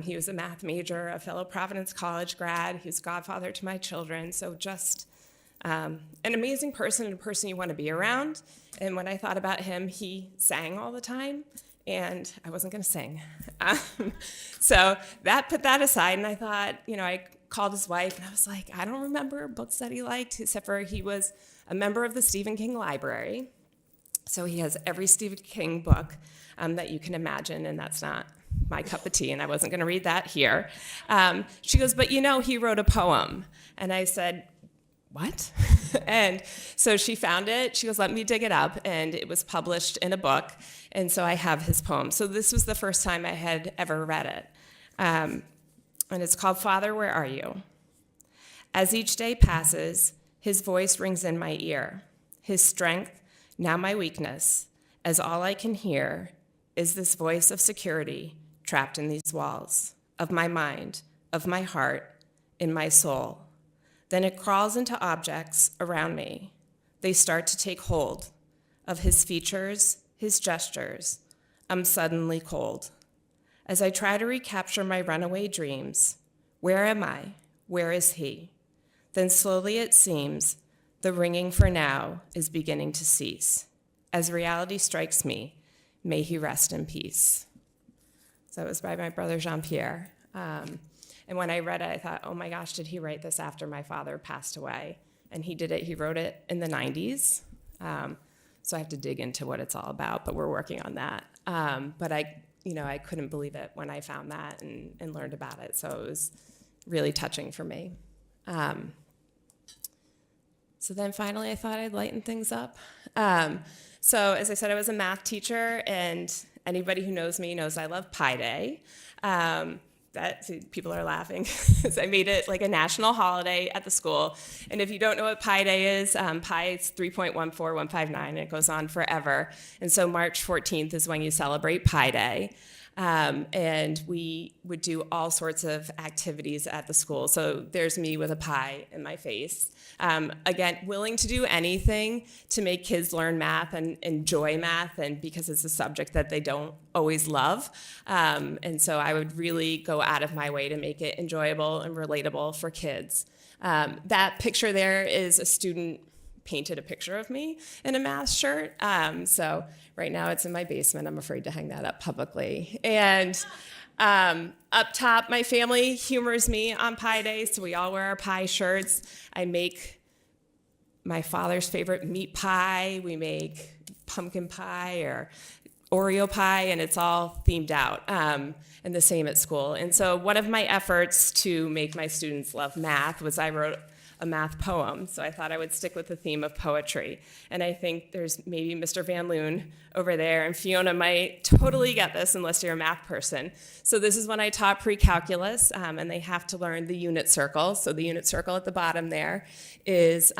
He was a math major, a fellow Providence College grad. He was godfather to my children, so just an amazing person and a person you want to be around. And when I thought about him, he sang all the time, and I wasn't going to sing. So that put that aside, and I thought, I called his wife, and I was like, I don't remember books that he liked, except for he was a member of the Stephen King library. So he has every Stephen King book that you can imagine, and that's not my cup of tea, and I wasn't going to read that here. She goes, but he wrote a poem. And I said, what? And so she found it. She goes, let me dig it up. And it was published in a book. And so I have his poem. So this was the first time I had ever read it. And it's called Father, Where Are You? As each day passes, his voice rings in my ear. His strength, now my weakness, as all I can hear is this voice of security trapped in these walls, of my mind, of my heart, in my soul. Then it crawls into objects around me. They start to take hold of his features, his gestures. I'm suddenly cold. As I try to recapture my runaway dreams, where am I? Where is he? Then slowly it seems the ringing for now is beginning to cease. As reality strikes me, may he rest in peace. So it was by my brother Jean-Pierre. And when I read it, I thought, oh my gosh, did he write this after my father passed away? And he did it, he wrote it in the 90s. So I have to dig into what it's all about, but we're working on that. But I couldn't believe it when I found that and learned about it. So it was really touching for me. So then finally I thought I'd lighten things up. So as I said, I was a math teacher, and anybody who knows me knows I love Pi Day. People are laughing because I made it like a national holiday at the school. And if you don't know what Pi Day is, Pi is 3.14159, and it goes on forever. And so March 14th is when you celebrate Pi Day. And we would do all sorts of activities at the school. So there's me with a pie in my face. Again, willing to do anything to make kids learn math and enjoy math, and because it's a subject that they don't always love. And so I would really go out of my way to make it enjoyable and relatable for kids. That picture there is a student painted a picture of me in a math shirt. So right now it's in my basement. I'm afraid to hang that up publicly. And up top, my family humors me on Pi Day, so we all wear our pie shirts. I make my father's favorite meat pie. We make pumpkin pie or Oreo pie, and it's all themed out, and the same at school. And so one of my efforts to make my students love math was I wrote a math poem. So I thought I would stick with the theme of poetry. And I think there's maybe Mr. Van Loon over there, and Fiona might totally get this unless you're a math person. So this is when I taught pre-calculus, and they have to learn the unit circle. So the unit circle at the bottom there is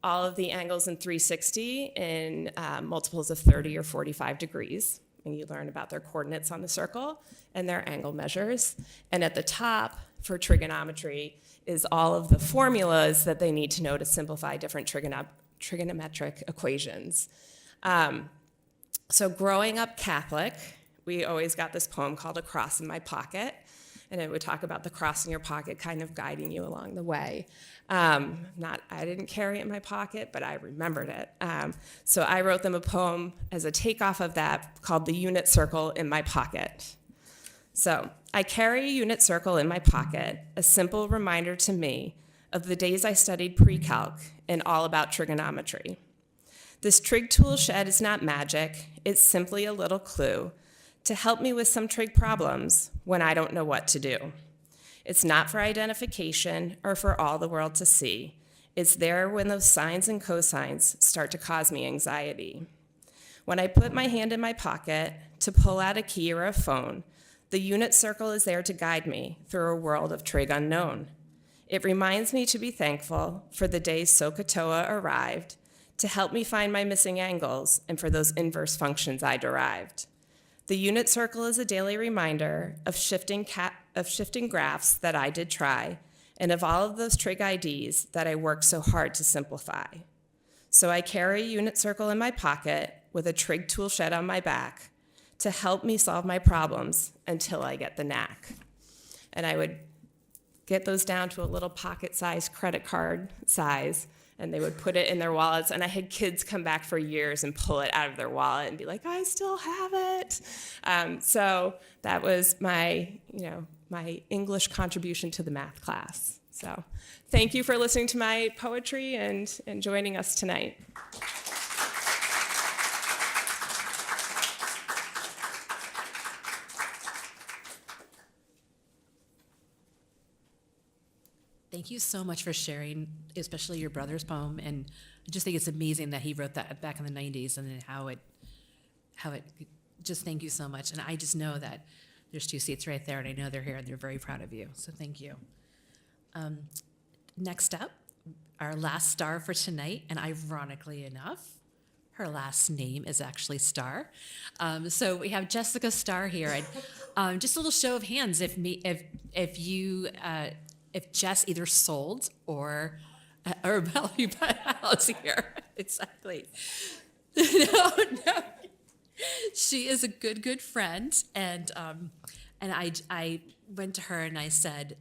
all of the angles in 360 in multiples of 30 or 45 degrees. And you learn about their coordinates on the circle and their angle measures. And at the top, for trigonometry, is all of the formulas that they need to know to simplify different trigonometric equations. So growing up Catholic, we always got this poem called A Cross in My Pocket, and it would talk about the cross in your pocket kind of guiding you along the way. I didn't carry it in my pocket, but I remembered it. So I wrote them a poem as a takeoff of that called The Unit Circle in My Pocket. So I carry a unit circle in my pocket, a simple reminder to me of the days I studied pre-calc and all about trigonometry. This trig tool shed is not magic, it's simply a little clue to help me with some trig problems when I don't know what to do. It's not for identification or for all the world to see. It's there when those sines and cosines start to cause me anxiety. When I put my hand in my pocket to pull out a key or a phone, the unit circle is there to guide me through a world of trig unknown. It reminds me to be thankful for the days SOHCAHTOA arrived to help me find my missing angles and for those inverse functions I derived. The unit circle is a daily reminder of shifting graphs that I did try, and of all of those trig IDs that I worked so hard to simplify. So I carry a unit circle in my pocket with a trig tool shed on my back to help me solve my problems until I get the knack. And I would get those down to a little pocket-sized credit card size, and they would put it in their wallets. And I had kids come back for years and pull it out of their wallet and be like, I still have it. So that was my English contribution to the math class. So thank you for listening to my poetry and joining us tonight. Thank you so much for sharing, especially your brother's poem. And I just think it's amazing that he wrote that back in the 90s and then how it, just thank you so much. And I just know that there's 2 seats right there and I know they're here and they're very proud of you. So thank you. Next up, our last star for tonight, and ironically enough, her last name is actually Starr. So we have Jessica Starr here, and just a little show of hands if Jess either sold or value bought a house here. Exactly. No. She is a good friend, and I went to her and I said,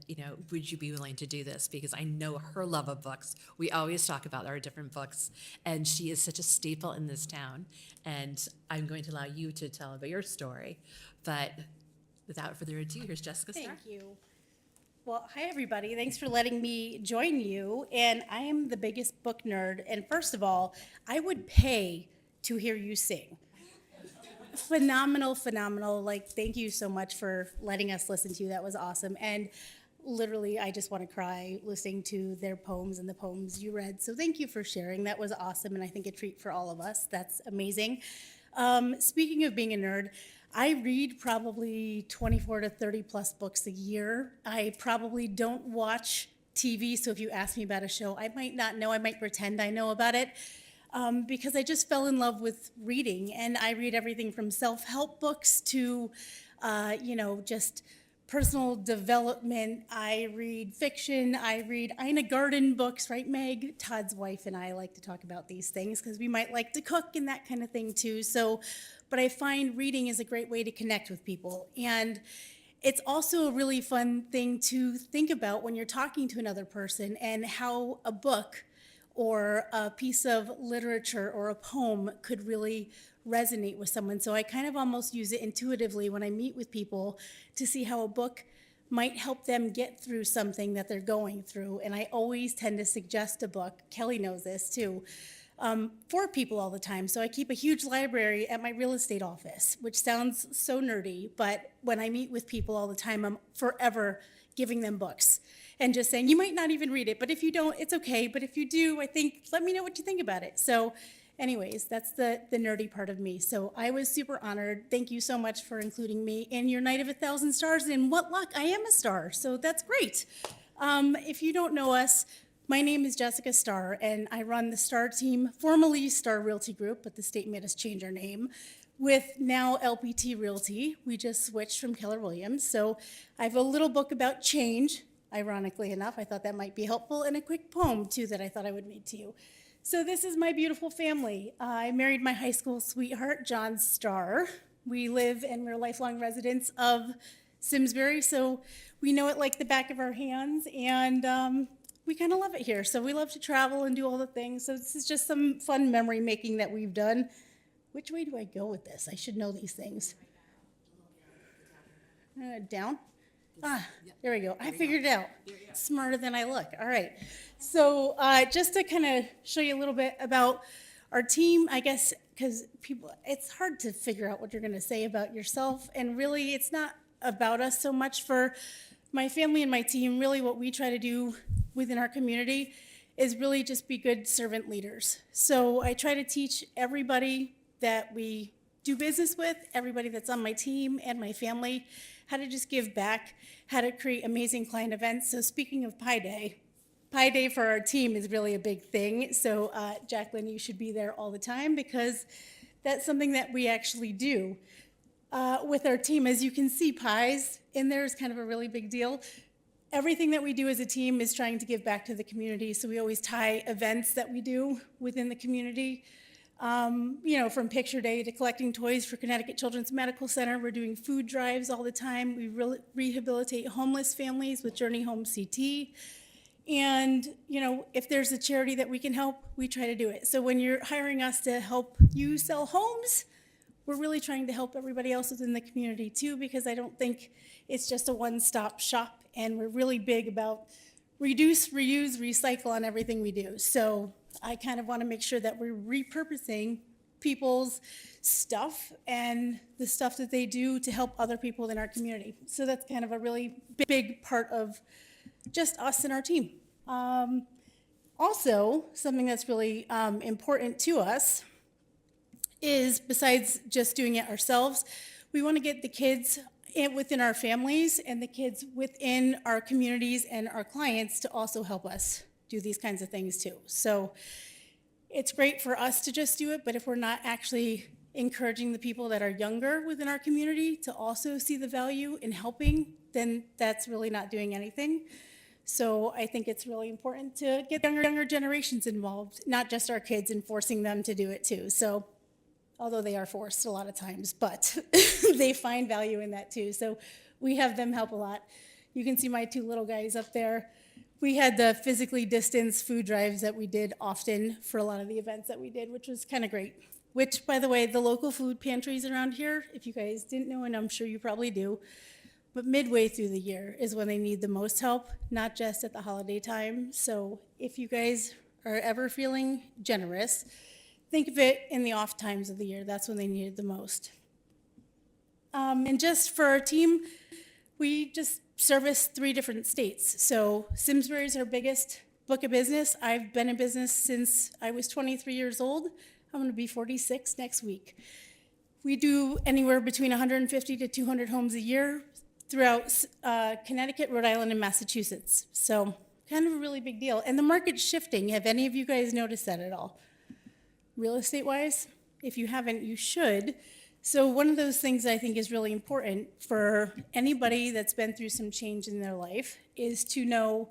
would you be willing to do this? Because I know her love of books. We always talk about our different books, and she is such a staple in this town. And I'm going to allow you to tell about your story. But without further ado, here's Jessica Starr. Thank you. Well, hi, everybody. Thanks for letting me join you. And I am the biggest book nerd. And first of all, I would pay to hear you sing. Phenomenal. Like, thank you so much for letting us listen to you. That was awesome. And literally, I just want to cry listening to their poems and the poems you read. So thank you for sharing. That was awesome. And I think a treat for all of us. That's amazing. Speaking of being a nerd, I read probably 24 to 30 plus books a year. I probably don't watch TV. So if you ask me about a show, I might not know. I might pretend I know about it. Because I just fell in love with reading, and I read everything from self-help books to, just personal development. I read fiction. I read Ina Garten books, right, Meg? Todd's wife and I like to talk about these things because we might like to cook and that kind of thing too. So, but I find reading is a great way to connect with people. And it's also a really fun thing to think about when you're talking to another person and how a book or a piece of literature or a poem could really resonate with someone. So I kind of almost use it intuitively when I meet with people to see how a book might help them get through something that they're going through. And I always tend to suggest a book, Kelly knows this too, for people all the time. So I keep a huge library at my real estate office, which sounds so nerdy, but when I meet with people all the time, I'm forever giving them books and just saying, you might not even read it, but if you don't, it's okay. But if you do, I think, let me know what you think about it. So anyways, that's the nerdy part of me. So I was super honored. Thank you so much for including me in your Night of 1,000 Stars. And what luck, I am a star, so that's great. If you don't know us, my name is Jessica Starr, and I run the Starr team, formerly Starr Realty Group, but the state made us change our name, with now LPT Realty. We just switched from Keller Williams. So I have a little book about change, ironically enough. I thought that might be helpful, and a quick poem, too, that I thought I would read to you. So this is my beautiful family. I married my high school sweetheart, John Starr. We live and we're lifelong residents of Simsbury, so we know it like the back of our hands, and we kind of love it here. So we love to travel and do all the things. So this is just some fun memory making that we've done. Which way do I go with this? I should know these things. Down? There we go. I figured it out. Smarter than I look. All right. So just to kind of show you a little bit about our team, I guess, because people, it's hard to figure out what you're going to say about yourself. And really, it's not about us so much. For my family and my team, really what we try to do within our community is really just be good servant leaders. So I try to teach everybody that we do business with, everybody that's on my team and my family, how to just give back, how to create amazing client events. So speaking of Pi Day for our team is really a big thing. So Jacqueline, you should be there all the time because that's something that we actually do with our team. As you can see, pies in there is kind of a really big deal. Everything that we do as a team is trying to give back to the community. So we always tie events that we do within the community. From Picture Day to collecting toys for Connecticut Children's Medical Center. We're doing food drives all the time. We rehabilitate homeless families with Journey Home CT. And, if there's a charity that we can help, we try to do it. So when you're hiring us to help you sell homes, we're really trying to help everybody else within the community too, because I don't think it's just a one-stop shop. And we're really big about reduce, reuse, recycle on everything we do. So I kind of want to make sure that we're repurposing people's stuff and the stuff that they do to help other people in our community. So that's kind of a really big part of just us and our team. Also, something that's really important to us is, besides just doing it ourselves, we want to get the kids within our families and the kids within our communities and our clients to also help us do these kinds of things too. So it's great for us to just do it, but if we're not actually encouraging the people that are younger within our community to also see the value in helping, then that's really not doing anything. So I think it's really important to get younger generations involved, not just our kids, and forcing them to do it too. So, although they are forced a lot of times, but they find value in that too. So we have them help a lot. You can see my two little guys up there. We had the physically distanced food drives that we did often for a lot of the events that we did, which was kind of great. Which, by the way, the local food pantries around here, if you guys didn't know, and I'm sure you probably do, but midway through the year is when they need the most help, not just at the holiday time. So if you guys are ever feeling generous, think of it in the off times of the year. That's when they need it the most. And just for our team, we just service 3 different states. So Simsbury is our biggest book of business. I've been in business since I was 23 years old. I'm going to be 46 next week. We do anywhere between 150 to 200 homes a year throughout Connecticut, Rhode Island, and Massachusetts. So kind of a really big deal. And the market's shifting. Have any of you guys noticed that at all? Real estate-wise? If you haven't, you should. So one of those things I think is really important for anybody that's been through some change in their life is to know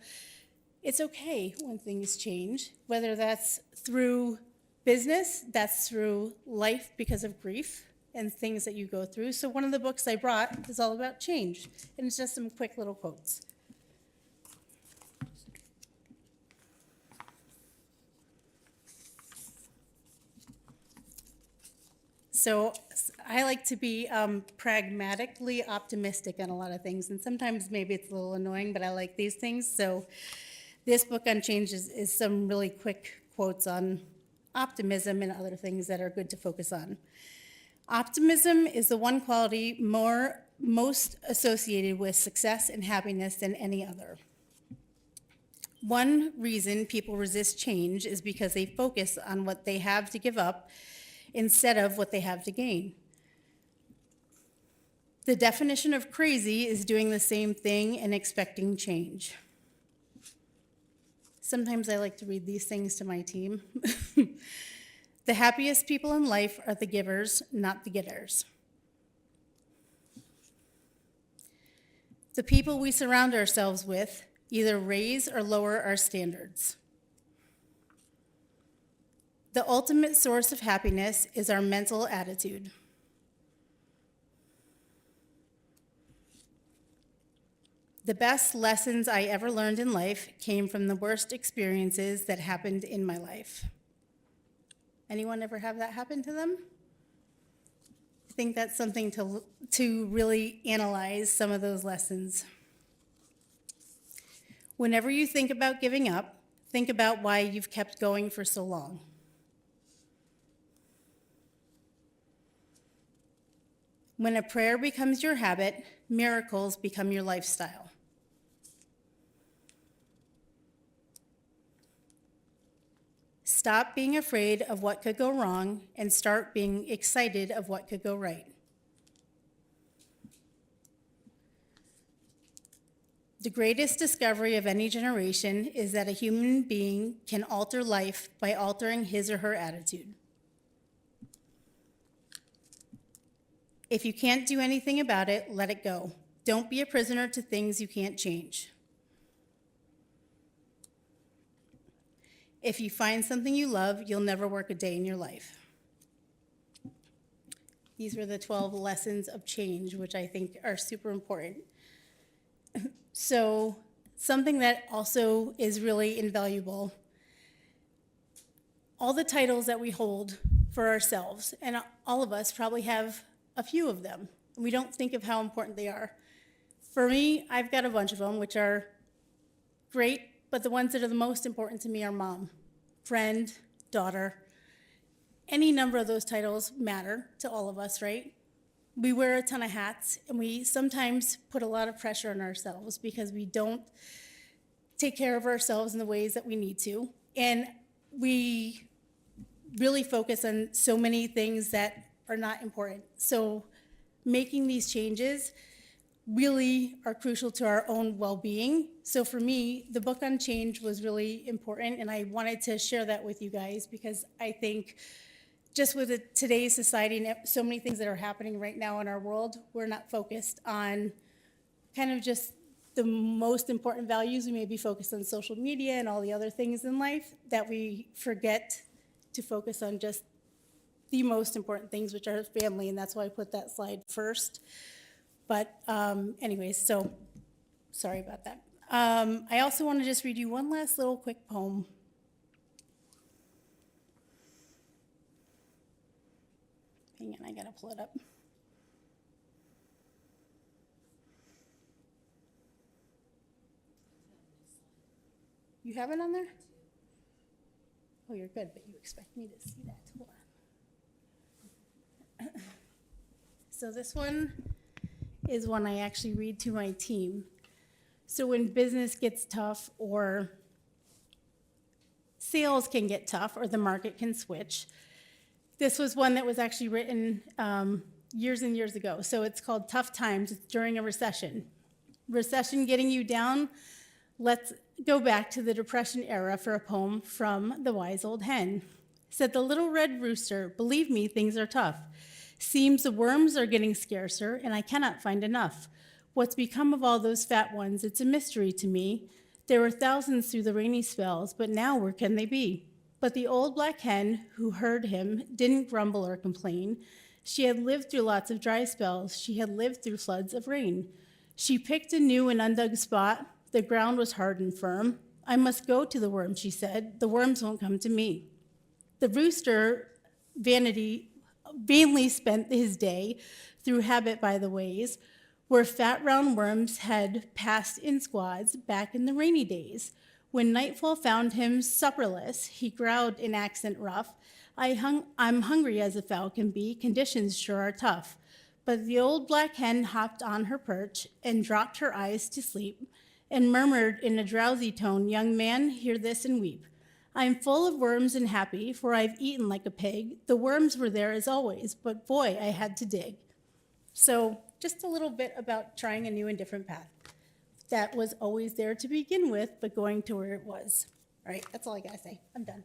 it's okay when things change, whether that's through business, that's through life because of grief and things that you go through. So one of the books I brought is all about change, and it's just some quick little quotes. So I like to be pragmatically optimistic on a lot of things, and sometimes maybe it's a little annoying, but I like these things. So this book on change is some really quick quotes on optimism and other things that are good to focus on. Optimism is the one quality most associated with success and happiness than any other. One reason people resist change is because they focus on what they have to give up instead of what they have to gain. The definition of crazy is doing the same thing and expecting change. Sometimes I like to read these things to my team. The happiest people in life are the givers, not the getters. The people we surround ourselves with either raise or lower our standards. The ultimate source of happiness is our mental attitude. The best lessons I ever learned in life came from the worst experiences that happened in my life. Anyone ever have that happen to them? I think that's something to really analyze some of those lessons. Whenever you think about giving up, think about why you've kept going for so long. When a prayer becomes your habit, miracles become your lifestyle. Stop being afraid of what could go wrong and start being excited of what could go right. The greatest discovery of any generation is that a human being can alter life by altering his or her attitude. If you can't do anything about it, let it go. Don't be a prisoner to things you can't change. If you find something you love, you'll never work a day in your life. These were the 12 lessons of change, which I think are super important. So something that also is really invaluable, all the titles that we hold for ourselves, and all of us probably have a few of them. We don't think of how important they are. For me, I've got a bunch of them, which are great, but the ones that are the most important to me are mom, friend, daughter. Any number of those titles matter to all of us, right? We wear a ton of hats, and we sometimes put a lot of pressure on ourselves because we don't take care of ourselves in the ways that we need to. And we really focus on so many things that are not important. So making these changes really are crucial to our own well-being. So for me, the book on change was really important, and I wanted to share that with you guys because I think just with today's society and so many things that are happening right now in our world, we're not focused on kind of just the most important values. We may be focused on social media and all the other things in life that we forget to focus on just the most important things, which are family, and that's why I put that slide first. But anyways, so sorry about that. I also want to just read you one last little quick poem. Hang on, I gotta pull it up. You have it on there? Oh, you're good, but you expect me to see that. Hold on. So this one is one I actually read to my team. So when business gets tough or sales can get tough or the market can switch, this was one that was actually written years and years ago. So it's called Tough Times. It's during a recession. Recession getting you down? Let's go back to the Depression era for a poem from The Wise Old Hen. Said the little red rooster, believe me, things are tough. Seems the worms are getting scarcer, and I cannot find enough. What's become of all those fat ones, it's a mystery to me. There were thousands through the rainy spells, but now where can they be? But the old black hen who heard him didn't grumble or complain. She had lived through lots of dry spells. She had lived through floods of rain. She picked a new and undug spot. The ground was hard and firm. I must go to the worms, she said. The worms won't come to me. The rooster vainly spent his day through habit by the ways, where fat round worms had passed in squads back in the rainy days. When nightfall found him supperless, he growled in accent rough, I'm hungry as a fowl can be, conditions sure are tough. But the old black hen hopped on her perch and dropped her eyes to sleep and murmured in a drowsy tone, young man, hear this and weep. I'm full of worms and happy, for I've eaten like a pig. The worms were there as always, but boy, I had to dig. So just a little bit about trying a new and different path. That was always there to begin with, but going to where it was. All right, that's all I gotta say. I'm done.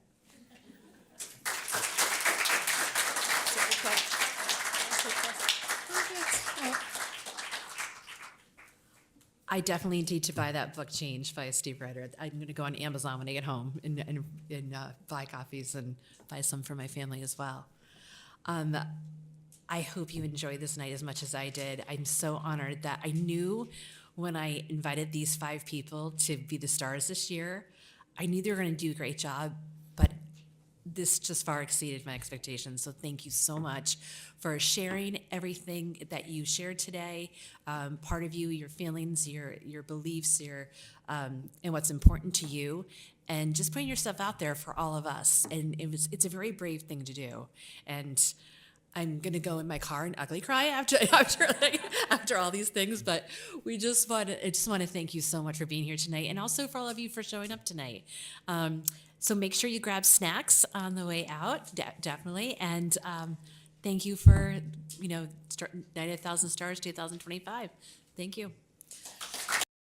I definitely need to buy that book, Change, by Steve Ryder. I'm going to go on Amazon when I get home and buy copies and buy some for my family as well. I hope you enjoyed this night as much as I did. I'm so honored that I knew when I invited these 5 people to be the stars this year, I knew they were going to do a great job, but this just far exceeded my expectations. So thank you so much for sharing everything that you shared today. Part of you, your feelings, your beliefs, and what's important to you, and just putting yourself out there for all of us. And it's a very brave thing to do. And I'm gonna go in my car and ugly cry after all these things. But I just want to thank you so much for being here tonight, and also for all of you for showing up tonight. So make sure you grab snacks on the way out, definitely. And thank you for, Night of 1,000 Stars 2025. Thank you.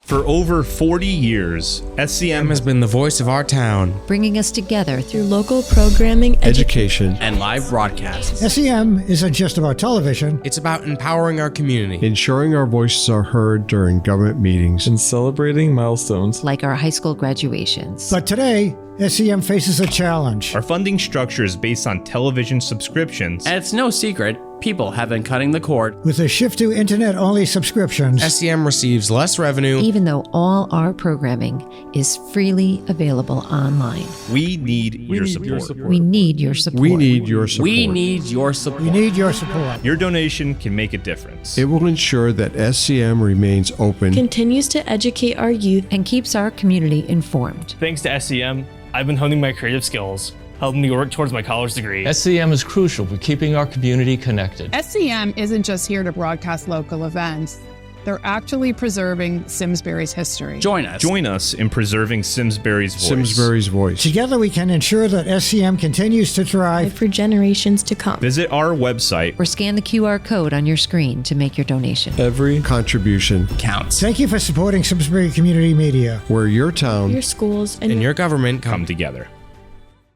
For over 40 years, SCM has been the voice of our town, bringing us together through local programming, education, and live broadcasts. SCM isn't just about television. It's about empowering our community, ensuring our voices are heard during government meetings, and celebrating milestones like our high school graduations. But today, SCM faces a challenge. Our funding structure is based on television subscriptions. And it's no secret, people have been cutting the cord. With a shift to internet-only subscriptions, SCM receives less revenue, even though all our programming is freely available online. We need your support. We need your support. We need your support. We need your support. We need your support. Your donation can make a difference. It will ensure that SCM remains open, continues to educate our youth, and keeps our community informed. Thanks to SCM, I've been honing my creative skills, helping me work towards my college degree. SCM is crucial for keeping our community connected. SCM isn't just here to broadcast local events. They're actually preserving Simsbury's history. Join us. Join us in preserving Simsbury's voice. Simsbury's voice. Together we can ensure that SCM continues to thrive for generations to come. Visit our website or scan the QR code on your screen to make your donation. Every contribution counts. Thank you for supporting Simsbury Community Media, where your town, your schools, and your government come together.